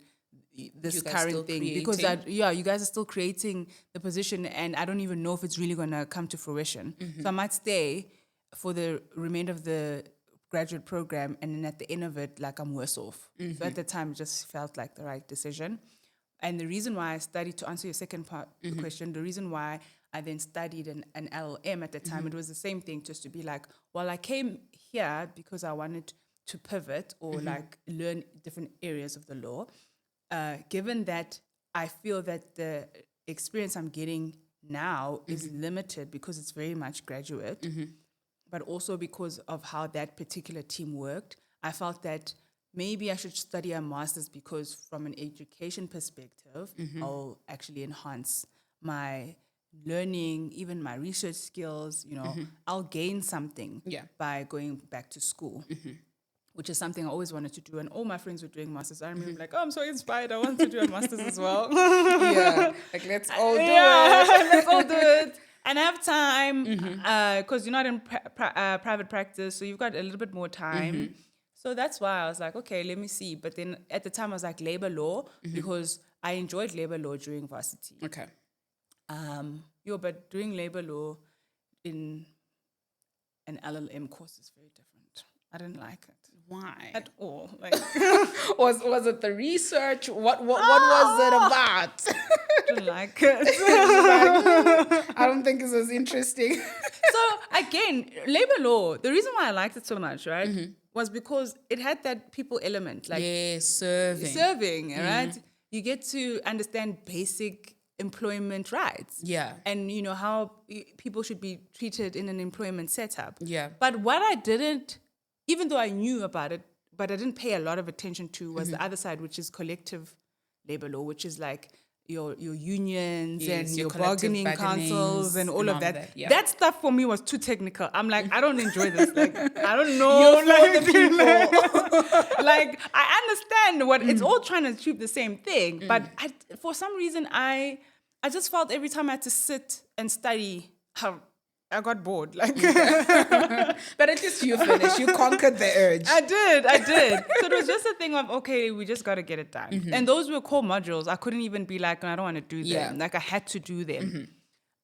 Speaker 2: this current thing because you guys are still creating the position and I don't even know if it's really going to come to fruition. So I might stay for the remainder of the graduate program and then at the end of it, like I'm worse off. So at the time, it just felt like the right decision. And the reason why I studied, to answer your second part of the question, the reason why I then studied an LLM at the time, it was the same thing, just to be like, well, I came here because I wanted to pivot or like learn different areas of the law. Given that I feel that the experience I'm getting now is limited because it's very much graduate, but also because of how that particular team worked, I felt that maybe I should study a master's because from an education perspective, I'll actually enhance my learning, even my research skills, I'll gain something by going back to school. Which is something I always wanted to do. And all my friends were doing masters. I remember like, oh, I'm so inspired. I want to do a master's as well.
Speaker 1: Yeah, like let's all do it.
Speaker 2: Let's all do it. And I have time because you're not in private practice. So you've got a little bit more time. So that's why I was like, okay, let me see. But then at the time I was like labor law because I enjoyed labor law during varsity.
Speaker 1: Okay.
Speaker 2: But doing labor law in an LLM course is very different. I didn't like it.
Speaker 1: Why?
Speaker 2: At all. Like
Speaker 1: was it the research? What was it about?
Speaker 2: Didn't like it.
Speaker 1: I don't think it's as interesting.
Speaker 2: So again, labor law, the reason why I liked it so much, right, was because it had that people element. Like serving, right? You get to understand basic employment rights.
Speaker 1: Yeah.
Speaker 2: And how people should be treated in an employment setup.
Speaker 1: Yeah.
Speaker 2: But what I didn't, even though I knew about it, but I didn't pay a lot of attention to was the other side, which is collective labor law, which is like your unions and your bargaining councils and all of that.
Speaker 1: Yeah.
Speaker 2: That stuff for me was too technical. I'm like, I don't enjoy this. Like, I don't know.
Speaker 1: You're the people.
Speaker 2: Like, I understand what it's all trying to achieve the same thing, but for some reason, I just felt every time I had to sit and study, I got bored. Like,
Speaker 1: but at least you finished. You conquered the urge.
Speaker 2: I did. So it was just a thing of, okay, we just got to get it done. And those were core modules. I couldn't even be like, no, I don't want to do them.
Speaker 1: Yeah.
Speaker 2: Like, I had to do them.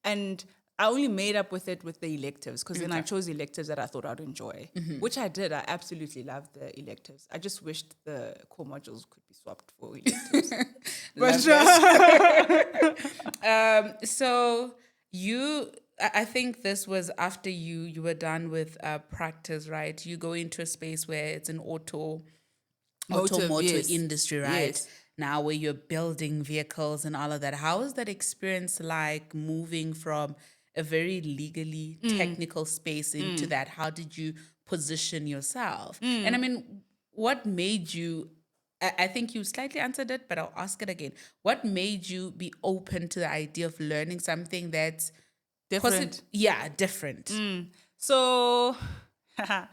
Speaker 2: And I only made up with it with the electives because then I chose electives that I thought I'd enjoy, which I did. I absolutely loved the electives. I just wished the core modules could be swapped for electives.
Speaker 1: So I think this was after you were done with practice, right? You go into a space where it's an automotive industry, right?
Speaker 2: Yes.
Speaker 1: Now where you're building vehicles and all of that. How is that experience like moving from a very legally technical space into that? How did you position yourself? And I mean, what made you, I think you slightly answered it, but I'll ask it again. What made you be open to the idea of learning something that's
Speaker 2: Different.
Speaker 1: Different.
Speaker 2: So I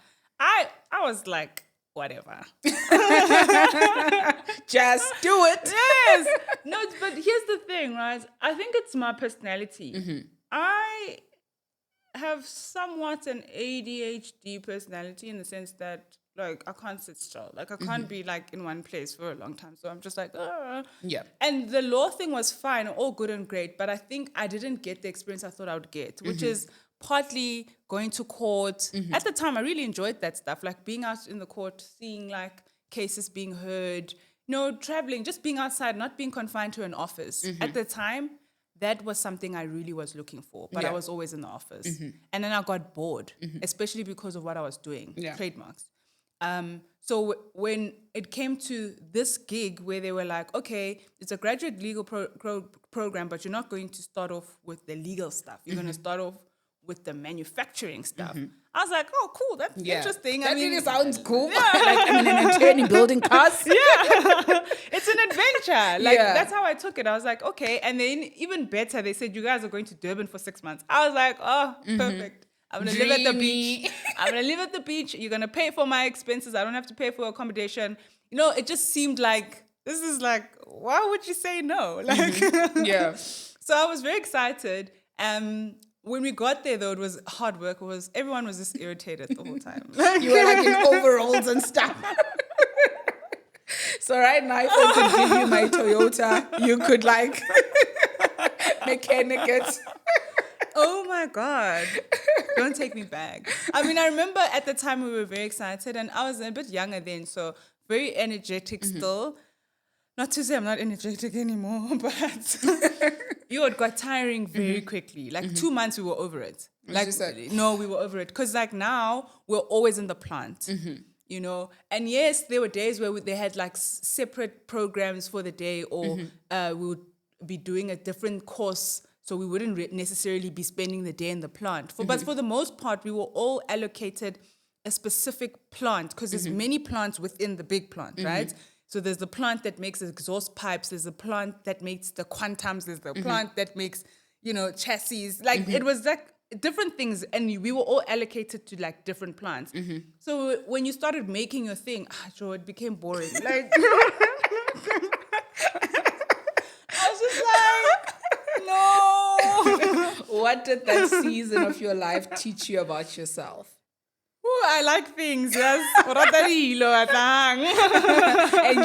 Speaker 2: was like, whatever.
Speaker 1: Just do it.
Speaker 2: Yes. No, but here's the thing, right? I think it's my personality. I have somewhat an ADHD personality in the sense that, like, I can't sit still. Like, I can't be, like, in one place for a long time. So I'm just like,
Speaker 1: Yeah.
Speaker 2: And the law thing was fine, all good and great. But I think I didn't get the experience I thought I would get, which is partly going to court. At the time, I really enjoyed that stuff, like being out in the court, seeing, like, cases being heard, traveling, just being outside, not being confined to an office. At the time, that was something I really was looking for, but I was always in the office. And then I got bored, especially because of what I was doing, trademarks. So when it came to this gig where they were like, okay, it's a graduate legal program, but you're not going to start off with the legal stuff. You're going to start off with the manufacturing stuff. I was like, oh, cool, that's interesting.
Speaker 1: That really sounds cool. Like, an attorney building cars.
Speaker 2: It's an adventure. Like, that's how I took it. I was like, okay. And then even better, they said, you guys are going to Durban for 6 months. I was like, oh, perfect. I'm going to live at the beach. I'm going to live at the beach. You're going to pay for my expenses. I don't have to pay for accommodation. It just seemed like, this is like, why would you say no? Like, So I was very excited. When we got there, though, it was hard work. Everyone was just irritated the whole time.
Speaker 1: You were like in overalls and stuff. So right now, if I could give you my Toyota, you could like mechanic it.
Speaker 2: Oh my God. Don't take me back. I mean, I remember at the time we were very excited and I was a bit younger then, so very energetic still. Not to say I'm not energetic anymore, but it got tiring very quickly. Like 2 months we were over it. Like, no, we were over it. Because like now we're always in the plant, And yes, there were days where they had like separate programs for the day or we would be doing a different course so we wouldn't necessarily be spending the day in the plant. But for the most part, we were all allocated a specific plant because there's many plants within the big plant, right? So there's the plant that makes exhaust pipes, there's the plant that makes the quantums, there's the plant that makes, chassis. Like it was like different things, and we were all allocated to like different plants. So when you started making your thing, Joe, it became boring. Like I was just like, no.
Speaker 1: What did that season of your life teach you about yourself?
Speaker 2: Ooh, I like things, yes.
Speaker 1: And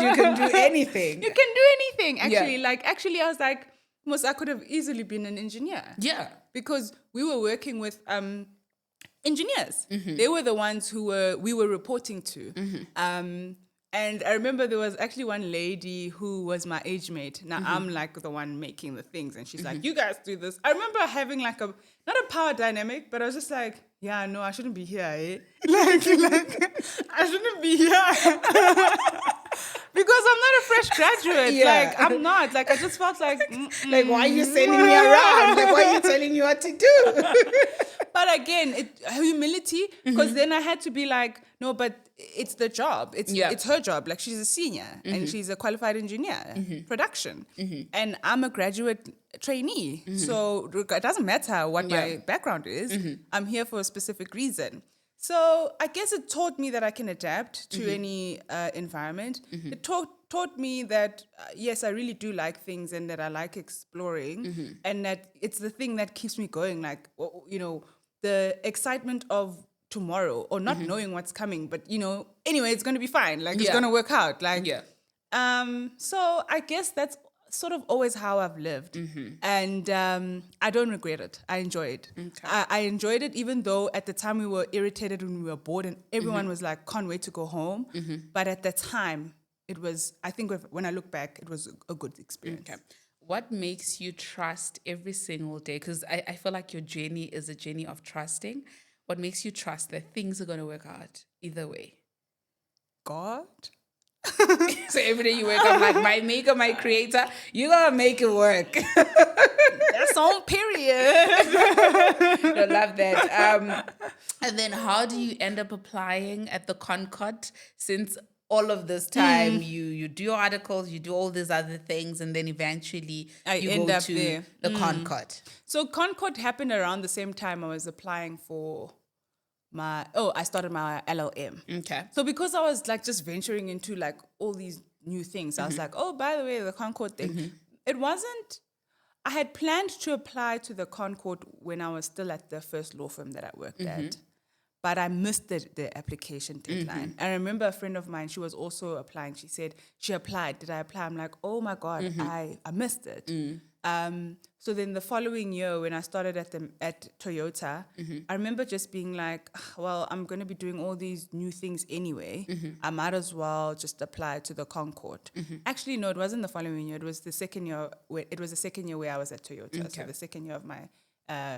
Speaker 1: you can do anything.
Speaker 2: You can do anything, actually.
Speaker 1: Yeah.
Speaker 2: Actually, I was like, I could have easily been an engineer.
Speaker 1: Yeah.
Speaker 2: Because we were working with engineers. They were the ones we were reporting to. And I remember there was actually one lady who was my age mate. Now I'm like the one making the things, and she's like, "You guys do this." I remember having like not a power dynamic, but I was just like, "Yeah, no, I shouldn't be here, eh? like I shouldn't be here." Because I'm not a fresh graduate.
Speaker 1: Yeah.
Speaker 2: Like, I'm not. Like, I just felt like...
Speaker 1: Like, why are you sending me around? Like, why are you telling me what to do?
Speaker 2: But again, humility, because then I had to be like, no, but it's the job. It's her job. Like, she's a senior and she's a qualified engineer, production. And I'm a graduate trainee. So it doesn't matter what my background is. I'm here for a specific reason. So I guess it taught me that I can adapt to any environment. It taught me that, yes, I really do like things and that I like exploring and that it's the thing that keeps me going. Like, the excitement of tomorrow or not knowing what's coming. But, anyway, it's going to be fine. Like, it's going to work out. Like, so I guess that's sort of always how I've lived. And I don't regret it. I enjoy it. Okay. I enjoyed it, even though at the time we were irritated when we were bored and everyone was like, can't wait to go home. But at the time, it was, I think when I look back, it was a good experience.
Speaker 1: Okay. What makes you trust every single day? Because I feel like your journey is a journey of trusting. What makes you trust that things are going to work out either way?
Speaker 2: God.
Speaker 1: So every day you wake up like, my maker, my creator, you're going to make it work.
Speaker 2: That's on period.
Speaker 1: I love that. And then how do you end up applying at the ConCourt since all of this time you do your articles, you do all these other things, and then eventually you
Speaker 2: end
Speaker 1: go
Speaker 2: up
Speaker 1: to
Speaker 2: there.
Speaker 1: the ConCourt?
Speaker 2: So ConCourt happened around the same time I was applying for I started my LLM.
Speaker 1: Okay.
Speaker 2: So because I was like just venturing into like all these new things, I was like, oh, by the way, the ConCourt thing. It wasn't, I had planned to apply to the ConCourt when I was still at the first law firm that I worked at. But I missed the application deadline. I remember a friend of mine, she was also applying. She said, she applied. Did I apply? I'm like, oh my God, I missed it. So then the following year, when I started at Toyota, I remember just being like, well, I'm going to be doing all these new things anyway. I might as well just apply to the ConCourt. Actually, no, it wasn't the following year. It was the second year. Where I was at Toyota. Okay. So the second year of my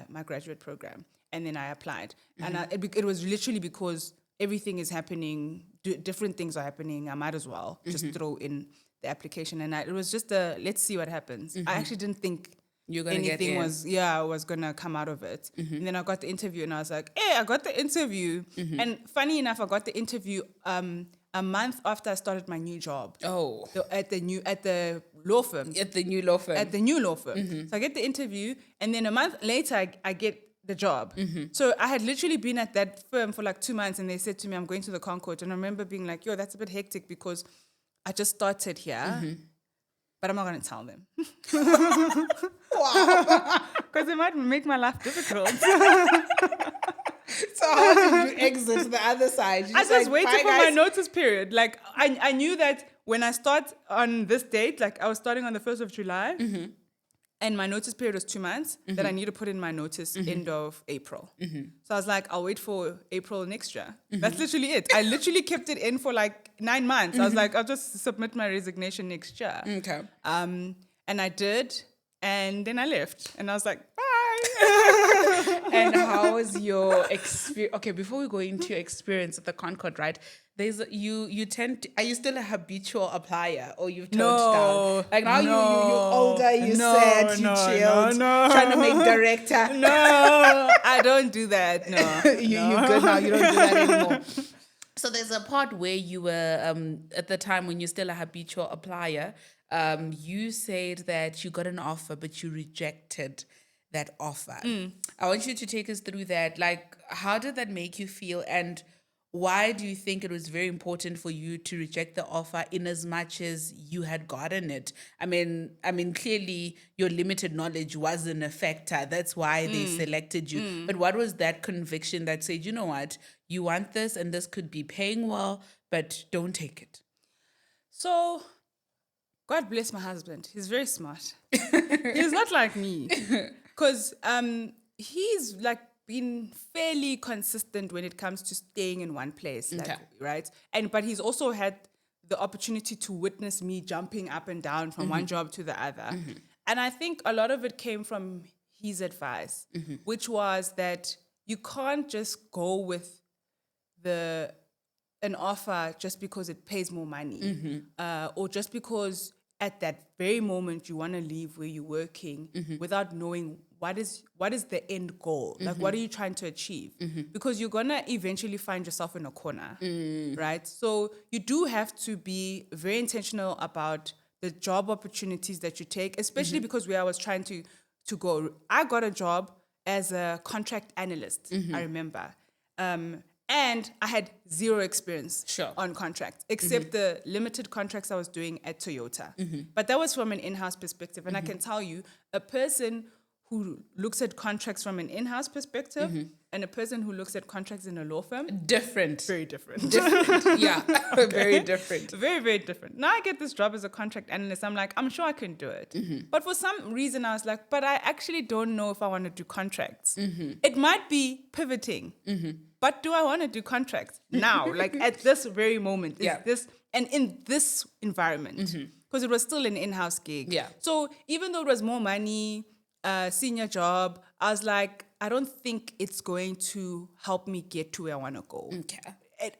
Speaker 2: my graduate program. And then I applied. And it was literally because everything is happening, different things are happening. I might as well just throw in the application. And it was just let's see what happens. I actually didn't think anything was going to come out of it. And then I got the interview and I was like, hey, I got the interview. And funny enough, I got the interview a month after I started my new job.
Speaker 1: Oh.
Speaker 2: So at the law firm.
Speaker 1: At the new law firm.
Speaker 2: At the new law firm. So I get the interview and then a month later I get the job. So I had literally been at that firm for like 2 months and they said to me, I'm going to the ConCourt. And I remember being like, yo, that's a bit hectic because I just started here, but I'm not going to tell them. Wow. Because it might make my life difficult.
Speaker 1: So how did you exit the other side?
Speaker 2: I just waited for my notice period. Like I knew that when I start on this date, like I was starting on the 1st of July, and my notice period was 2 months, that I need to put in my notice end of April. So I was like, I'll wait for April next year. That's literally it. I literally kept it in for like 9 months. I was like, I'll just submit my resignation next year.
Speaker 1: Okay.
Speaker 2: And I did, and then I left. And I was like, bye.
Speaker 1: And how was your experience? Okay, before we go into your experience at the ConCourt, right? You tend to, are you still a habitual applier or you've toned down? Like now you older, you sad, you chilled, trying to make director.
Speaker 2: No, I don't do that. No,
Speaker 1: You good now, you don't do that anymore. So there's a part where you were at the time when you're still a habitual applier, you said that you got an offer but you rejected that offer. I want you to take us through that. Like, how did that make you feel, and why do you think it was very important for you to reject the offer in as much as you had gotten it? I mean, clearly your limited knowledge wasn't a factor. That's why they selected you. But what was that conviction that said, you know what, you want this and this could be paying well, but don't take it?
Speaker 2: So, God bless my husband. He's very smart. He's not like me. Because he's like been fairly consistent when it comes to staying in one place, like, right? But he's also had the opportunity to witness me jumping up and down from one job to the other. And I think a lot of it came from his advice, which was that you can't just go with an offer just because it pays more money, or just because at that very moment you want to leave where you're working without knowing what is the end goal? Like, what are you trying to achieve? Because you're going to eventually find yourself in a corner, right? So you do have to be very intentional about the job opportunities that you take, especially because where I was trying to go. I got a job as a contract analyst, I remember. And I had zero experience on contracts, except the limited contracts I was doing at Toyota. But that was from an in-house perspective. And I can tell you, a person who looks at contracts from an in-house perspective and a person who looks at contracts in a law firm.
Speaker 1: Different.
Speaker 2: Very different.
Speaker 1: Yeah, very different.
Speaker 2: Very, very different. Now I get this job as a contract analyst. I'm like, I'm sure I can do it. But for some reason, I was like, but I actually don't know if I want to do contracts. It might be pivoting. But do I want to do contracts now? Like at this very moment, and in this environment, because it was still an in-house gig.
Speaker 1: Yeah.
Speaker 2: So even though it was more money, senior job, I was like, I don't think it's going to help me get to where I want to go.
Speaker 1: Okay.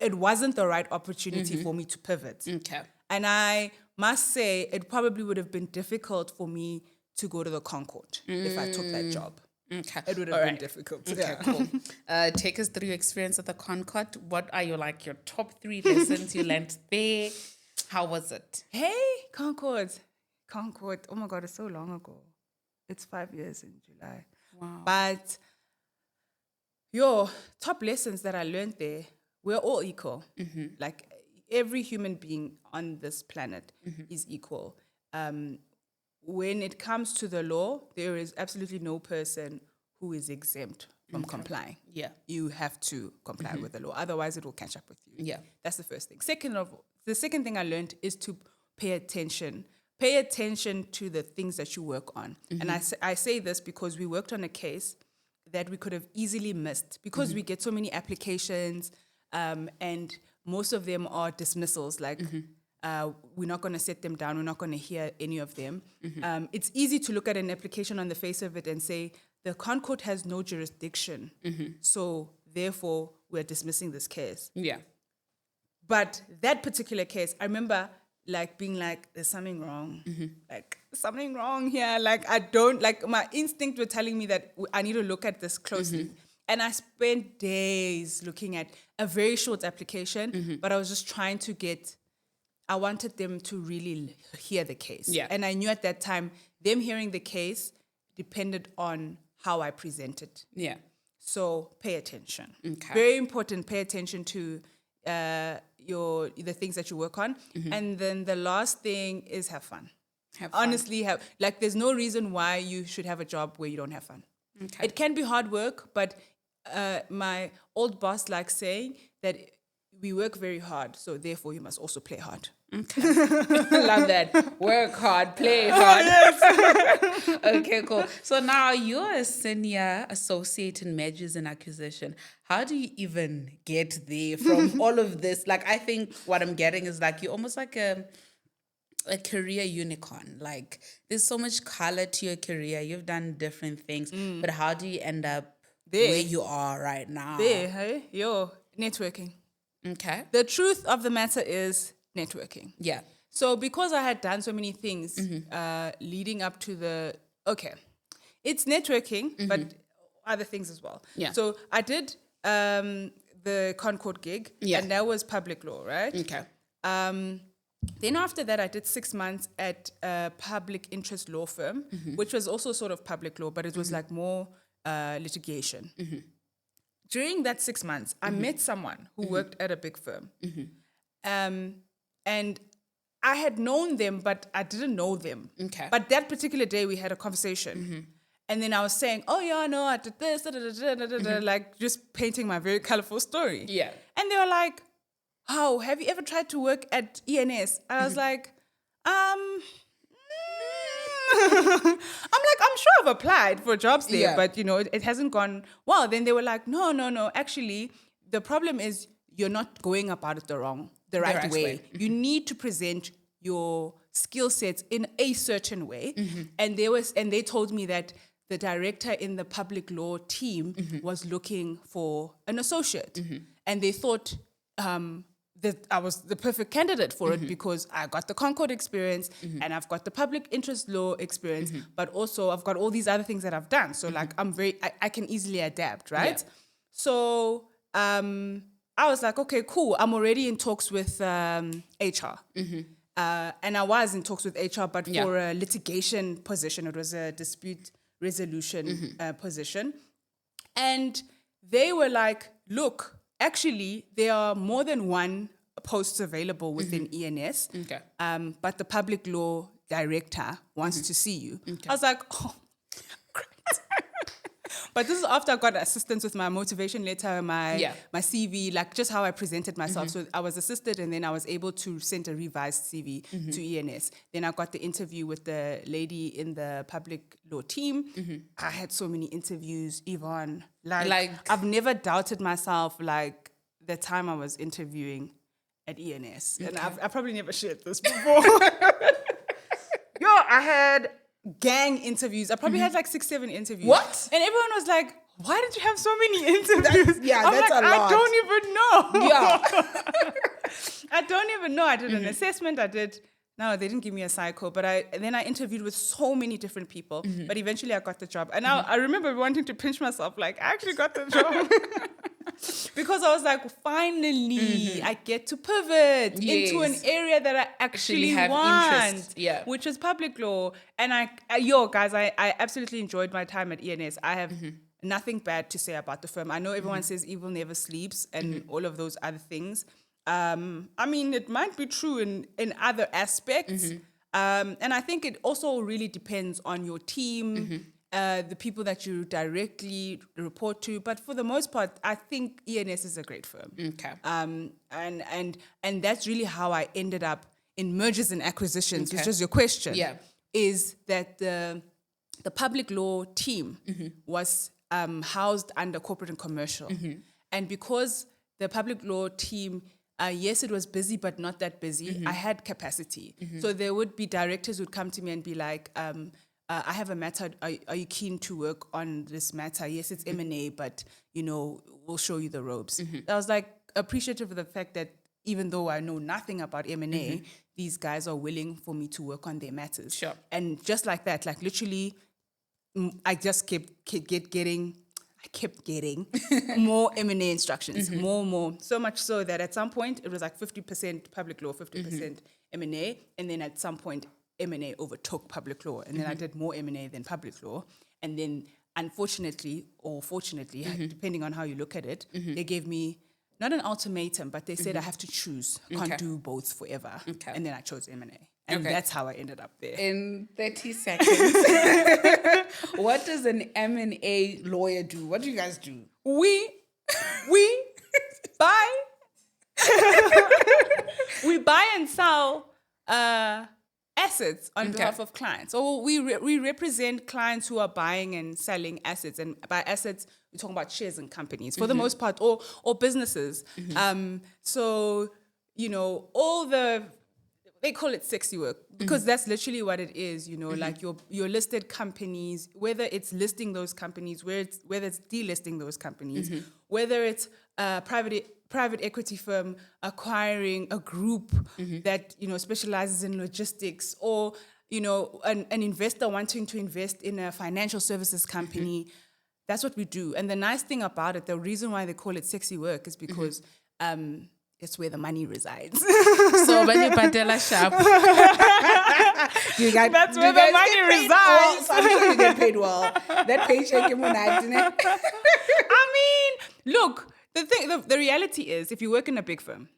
Speaker 2: It wasn't the right opportunity for me to pivot.
Speaker 1: Okay.
Speaker 2: And I must say, it probably would have been difficult for me to go to the ConCourt if I took that job.
Speaker 1: Okay.
Speaker 2: It would have been difficult.
Speaker 1: Okay, cool. Take us through your experience at the ConCourt. What are your top 3 lessons you learned there? How was it?
Speaker 2: Hey, ConCourt. Oh my God, it's so long ago. It's 5 years in July.
Speaker 1: Wow.
Speaker 2: But your top lessons that I learned there, we're all equal. Like every human being on this planet is equal. When it comes to the law, there is absolutely no person who is exempt from complying.
Speaker 1: Yeah.
Speaker 2: You have to comply with the law. Otherwise, it will catch up with you.
Speaker 1: Yeah.
Speaker 2: That's the first thing. The second thing I learned is to pay attention. Pay attention to the things that you work on. And I say this because we worked on a case that we could have easily missed because we get so many applications and most of them are dismissals. Like, we're not going to set them down. We're not going to hear any of them. It's easy to look at an application on the face of it and say, the ConCourt has no jurisdiction. So therefore, we're dismissing this case.
Speaker 1: Yeah.
Speaker 2: But that particular case, I remember being like, there's something wrong. Like, something wrong here. Like, I don't, my instinct were telling me that I need to look at this closely. And I spent days looking at a very short application, but I was just trying to I wanted them to really hear the case.
Speaker 1: Yeah.
Speaker 2: And I knew at that time, them hearing the case depended on how I presented.
Speaker 1: Yeah.
Speaker 2: So pay attention.
Speaker 1: Okay.
Speaker 2: Very important, pay attention to the things that you work on. And then the last thing is have fun. Honestly, there's no reason why you should have a job where you don't have fun. Okay. It can be hard work, but my old boss likes saying that we work very hard, so therefore you must also play hard.
Speaker 1: Okay. Love that. Work hard, play hard. Okay, cool. So now you're a senior associate in mergers and acquisition. How do you even get there from all of this? I think what I'm getting is you're almost like a career unicorn. There's so much color to your career. You've done different things, but how do you end up where you are right now.
Speaker 2: Hey, networking.
Speaker 1: Okay.
Speaker 2: The truth of the matter is networking.
Speaker 1: Yeah.
Speaker 2: So because I had done so many things leading up to it's networking, but other things as well.
Speaker 1: Yeah.
Speaker 2: So I did the ConCourt gig, and that was public law, right?
Speaker 1: Okay.
Speaker 2: Then after that, I did 6 months at a public interest law firm, which was also sort of public law, but it was like more litigation. During that 6 months, I met someone who worked at a big firm. And I had known them, but I didn't know them.
Speaker 1: Okay.
Speaker 2: But that particular day, we had a conversation. And then I was saying, oh, yeah, no, I did this, like just painting my very colorful story.
Speaker 1: Yeah.
Speaker 2: And they were like, oh, have you ever tried to work at ENS? And I was like, I'm sure I've applied for jobs there, but, it hasn't gone well. Then they were like, no, actually, the problem is you're not going about it the right way. You need to present your skill sets in a certain way. And they told me that the director in the public law team was looking for an associate. And they thought that I was the perfect candidate for it because I got the ConCourt experience and I've got the public interest law experience, but also I've got all these other things that I've done. So like I can easily adapt, right? Yeah. So I was like, okay, cool. I'm already in talks with HR. And I was in talks with HR, but for a litigation position. It was a dispute resolution position. And they were like, look, actually, there are more than one posts available within ENS, but the public law director wants to see you. I was like, oh, great. But this is after I got assistance with my motivation letter, my CV, like just how I presented myself. So I was assisted, and then I was able to send a revised CV to ENS. Then I got the interview with the lady in the public law team. I had so many interviews, Yvonne. Like I've never doubted myself like the time I was interviewing at ENS. And I probably never shared this before. I had gang interviews. I probably had like 6-7 interviews.
Speaker 1: What?
Speaker 2: And everyone was like, why did you have so many interviews?
Speaker 1: That's a lot.
Speaker 2: I don't even know.
Speaker 1: Yeah.
Speaker 2: I don't even know. I did an assessment. No, they didn't give me a psycho, but then I interviewed with so many different people, but eventually I got the job. And I remember wanting to pinch myself, like, I actually got the job. Because I was like, finally, I get to pivot into an area that I actually
Speaker 1: have
Speaker 2: want,
Speaker 1: interest,
Speaker 2: which is public law. And I absolutely enjoyed my time at ENS. I have nothing bad to say about the firm. I know everyone says evil never sleeps and all of those other things. I mean, it might be true in other aspects. And I think it also really depends on your team, the people that you directly report to. But for the most part, I think ENS is a great firm. Okay. And that's really how I ended up in mergers and acquisitions, which is your question. Yeah. Is that the public law team was housed under corporate and commercial. And because the public law team, yes, it was busy, but not that busy. I had capacity. So there would be directors who would come to me and be like, I have a matter. Are you keen to work on this matter? Yes, it's M&A, but, we'll show you the ropes. I was like appreciative of the fact that even though I know nothing about M&A, these guys are willing for me to work on their matters. Sure. And just like that, like literally, I just kept getting more M&A instructions, more. So much so that at some point, it was like 50% public law, 50% M&A. And then at some point, M&A overtook public law. And then I did more M&A than public law. And then unfortunately, or fortunately, depending on how you look at it, they gave me not an ultimatum, but they said I have to choose. Can't do both forever. Okay. And then I chose M&A. And that's how I ended up there.
Speaker 1: In 30 seconds, what does an M&A lawyer do? What do you guys do?
Speaker 2: We buy we buy and sell assets on behalf of clients. So we represent clients who are buying and selling assets. And by assets, we're talking about shares in companies for the most part, or businesses. So, all the they call it sexy work because that's literally what it is, like your listed companies, whether it's listing those companies, whether it's delisting those companies, whether it's private equity firm acquiring a group that specializes in logistics, or an investor wanting to invest in a financial services company. That's what we do. And the nice thing about it, the reason why they call it sexy work is because it's where the money resides.
Speaker 1: So when you padella shop,
Speaker 2: That's where the money resides.
Speaker 1: Well, so I'm sure you get paid well. That paycheck you
Speaker 2: I mean, look, the reality is, if you work in a big firm,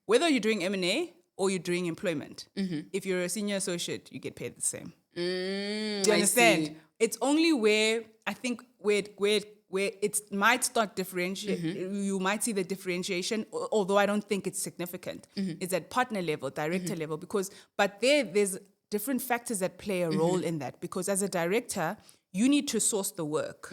Speaker 2: whether you're doing M&A or you're doing employment, if you're a senior associate, you get paid the same. Do you understand? It's only where I think where it might start differentiate. You might see the differentiation, although I don't think it's significant. It's at partner level, director level, but there's different factors that play a role in that, because as a director, you need to source the work.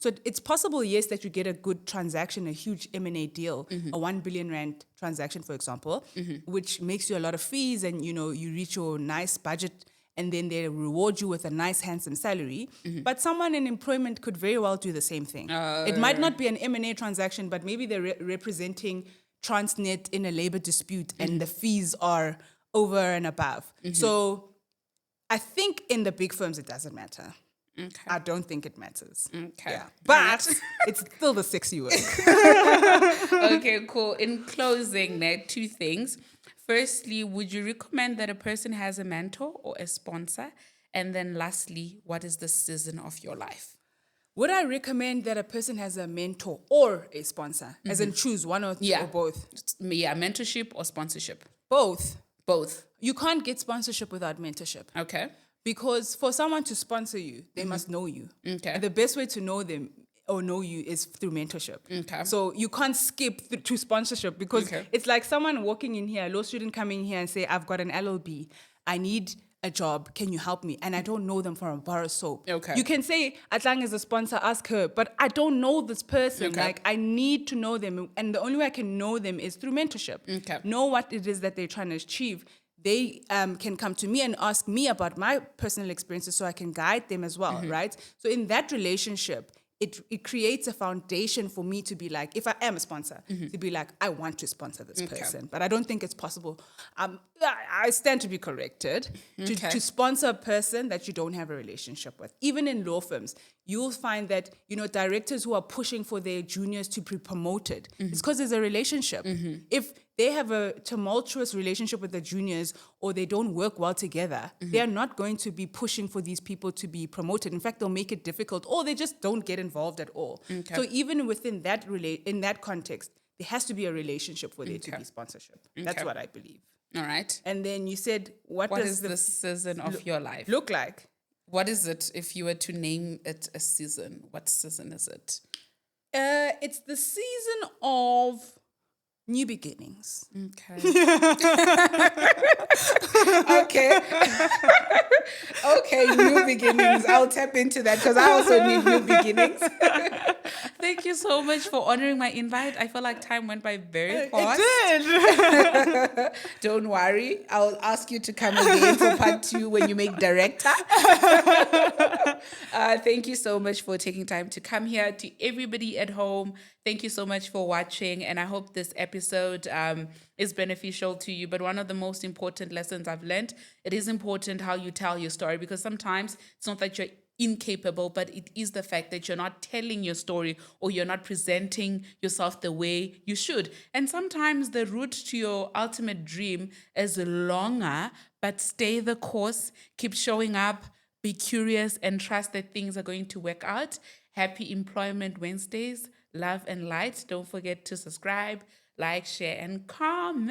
Speaker 2: So it's possible, yes, that you get a good transaction, a huge M&A deal, a 1 billion rand transaction, for example, which makes you a lot of fees, and you reach your nice budget, and then they reward you with a nice, handsome salary. But someone in employment could very well do the same thing. It might not be an M&A transaction, but maybe they're representing Transnet in a labor dispute, and the fees are over and above. So I think in the big firms, it doesn't matter.
Speaker 1: Okay.
Speaker 2: I don't think it matters.
Speaker 1: Okay.
Speaker 2: Yeah. But it's still the sexy work.
Speaker 1: Okay, cool. In closing, there are two things. Firstly, would you recommend that a person has a mentor or a sponsor? And then lastly, what is the season of your life?
Speaker 2: Would I recommend that a person has a mentor or a sponsor? As in choose one or both?
Speaker 1: Yeah, mentorship or sponsorship?
Speaker 2: Both.
Speaker 1: Both.
Speaker 2: You can't get sponsorship without mentorship.
Speaker 1: Okay.
Speaker 2: Because for someone to sponsor you, they must know you.
Speaker 1: Okay.
Speaker 2: And the best way to know them or know you is through mentorship.
Speaker 1: Okay.
Speaker 2: So you can't skip to sponsorship, because it's like someone walking in here, a law student coming here and say, I've got an LLB, I need a job, can you help me? And I don't know them from a bar of soap.
Speaker 1: Okay.
Speaker 2: You can say, Atlang is a sponsor, ask her, but I don't know this person.
Speaker 1: Okay.
Speaker 2: Like, I need to know them. And the only way I can know them is through mentorship.
Speaker 1: Okay.
Speaker 2: Know what it is that they're trying to achieve. They can come to me and ask me about my personal experiences so I can guide them as well, right? So in that relationship, it creates a foundation for me to be like, if I am a sponsor, to be like, I want to sponsor this person. But I don't think it's possible. I stand to be corrected to sponsor a person that you don't have a relationship with. Even in law firms, you'll find that, directors who are pushing for their juniors to be promoted, it's because there's a relationship. If they have a tumultuous relationship with the juniors, or they don't work well together, they are not going to be pushing for these people to be promoted. In fact, they'll make it difficult, or they just don't get involved at all. Okay. So even within that in that context, there has to be a relationship for there to be sponsorship. That's what I believe.
Speaker 1: All right.
Speaker 2: And then you said, what does
Speaker 1: the season of your life
Speaker 2: look like?
Speaker 1: What is it, if you were to name it a season? What season is it?
Speaker 2: It's the season of new beginnings.
Speaker 1: Okay. Okay. Okay, new beginnings. I'll tap into that, because I also need new beginnings. Thank you so much for honoring my invite. I feel like time went by very fast.
Speaker 2: It did.
Speaker 1: Don't worry. I'll ask you to come again for part 2 when you make director. Thank you so much for taking time to come here. To everybody at home, thank you so much for watching. And I hope this episode is beneficial to you. But one of the most important lessons I've learned, it is important how you tell your story, because sometimes it's not that you're incapable, but it is the fact that you're not telling your story, or you're not presenting yourself the way you should. And sometimes the route to your ultimate dream is longer, but stay the course, keep showing up, be curious, and trust that things are going to work out. Happy Employment Wednesdays. Love and light. Don't forget to subscribe, like, share, and comment.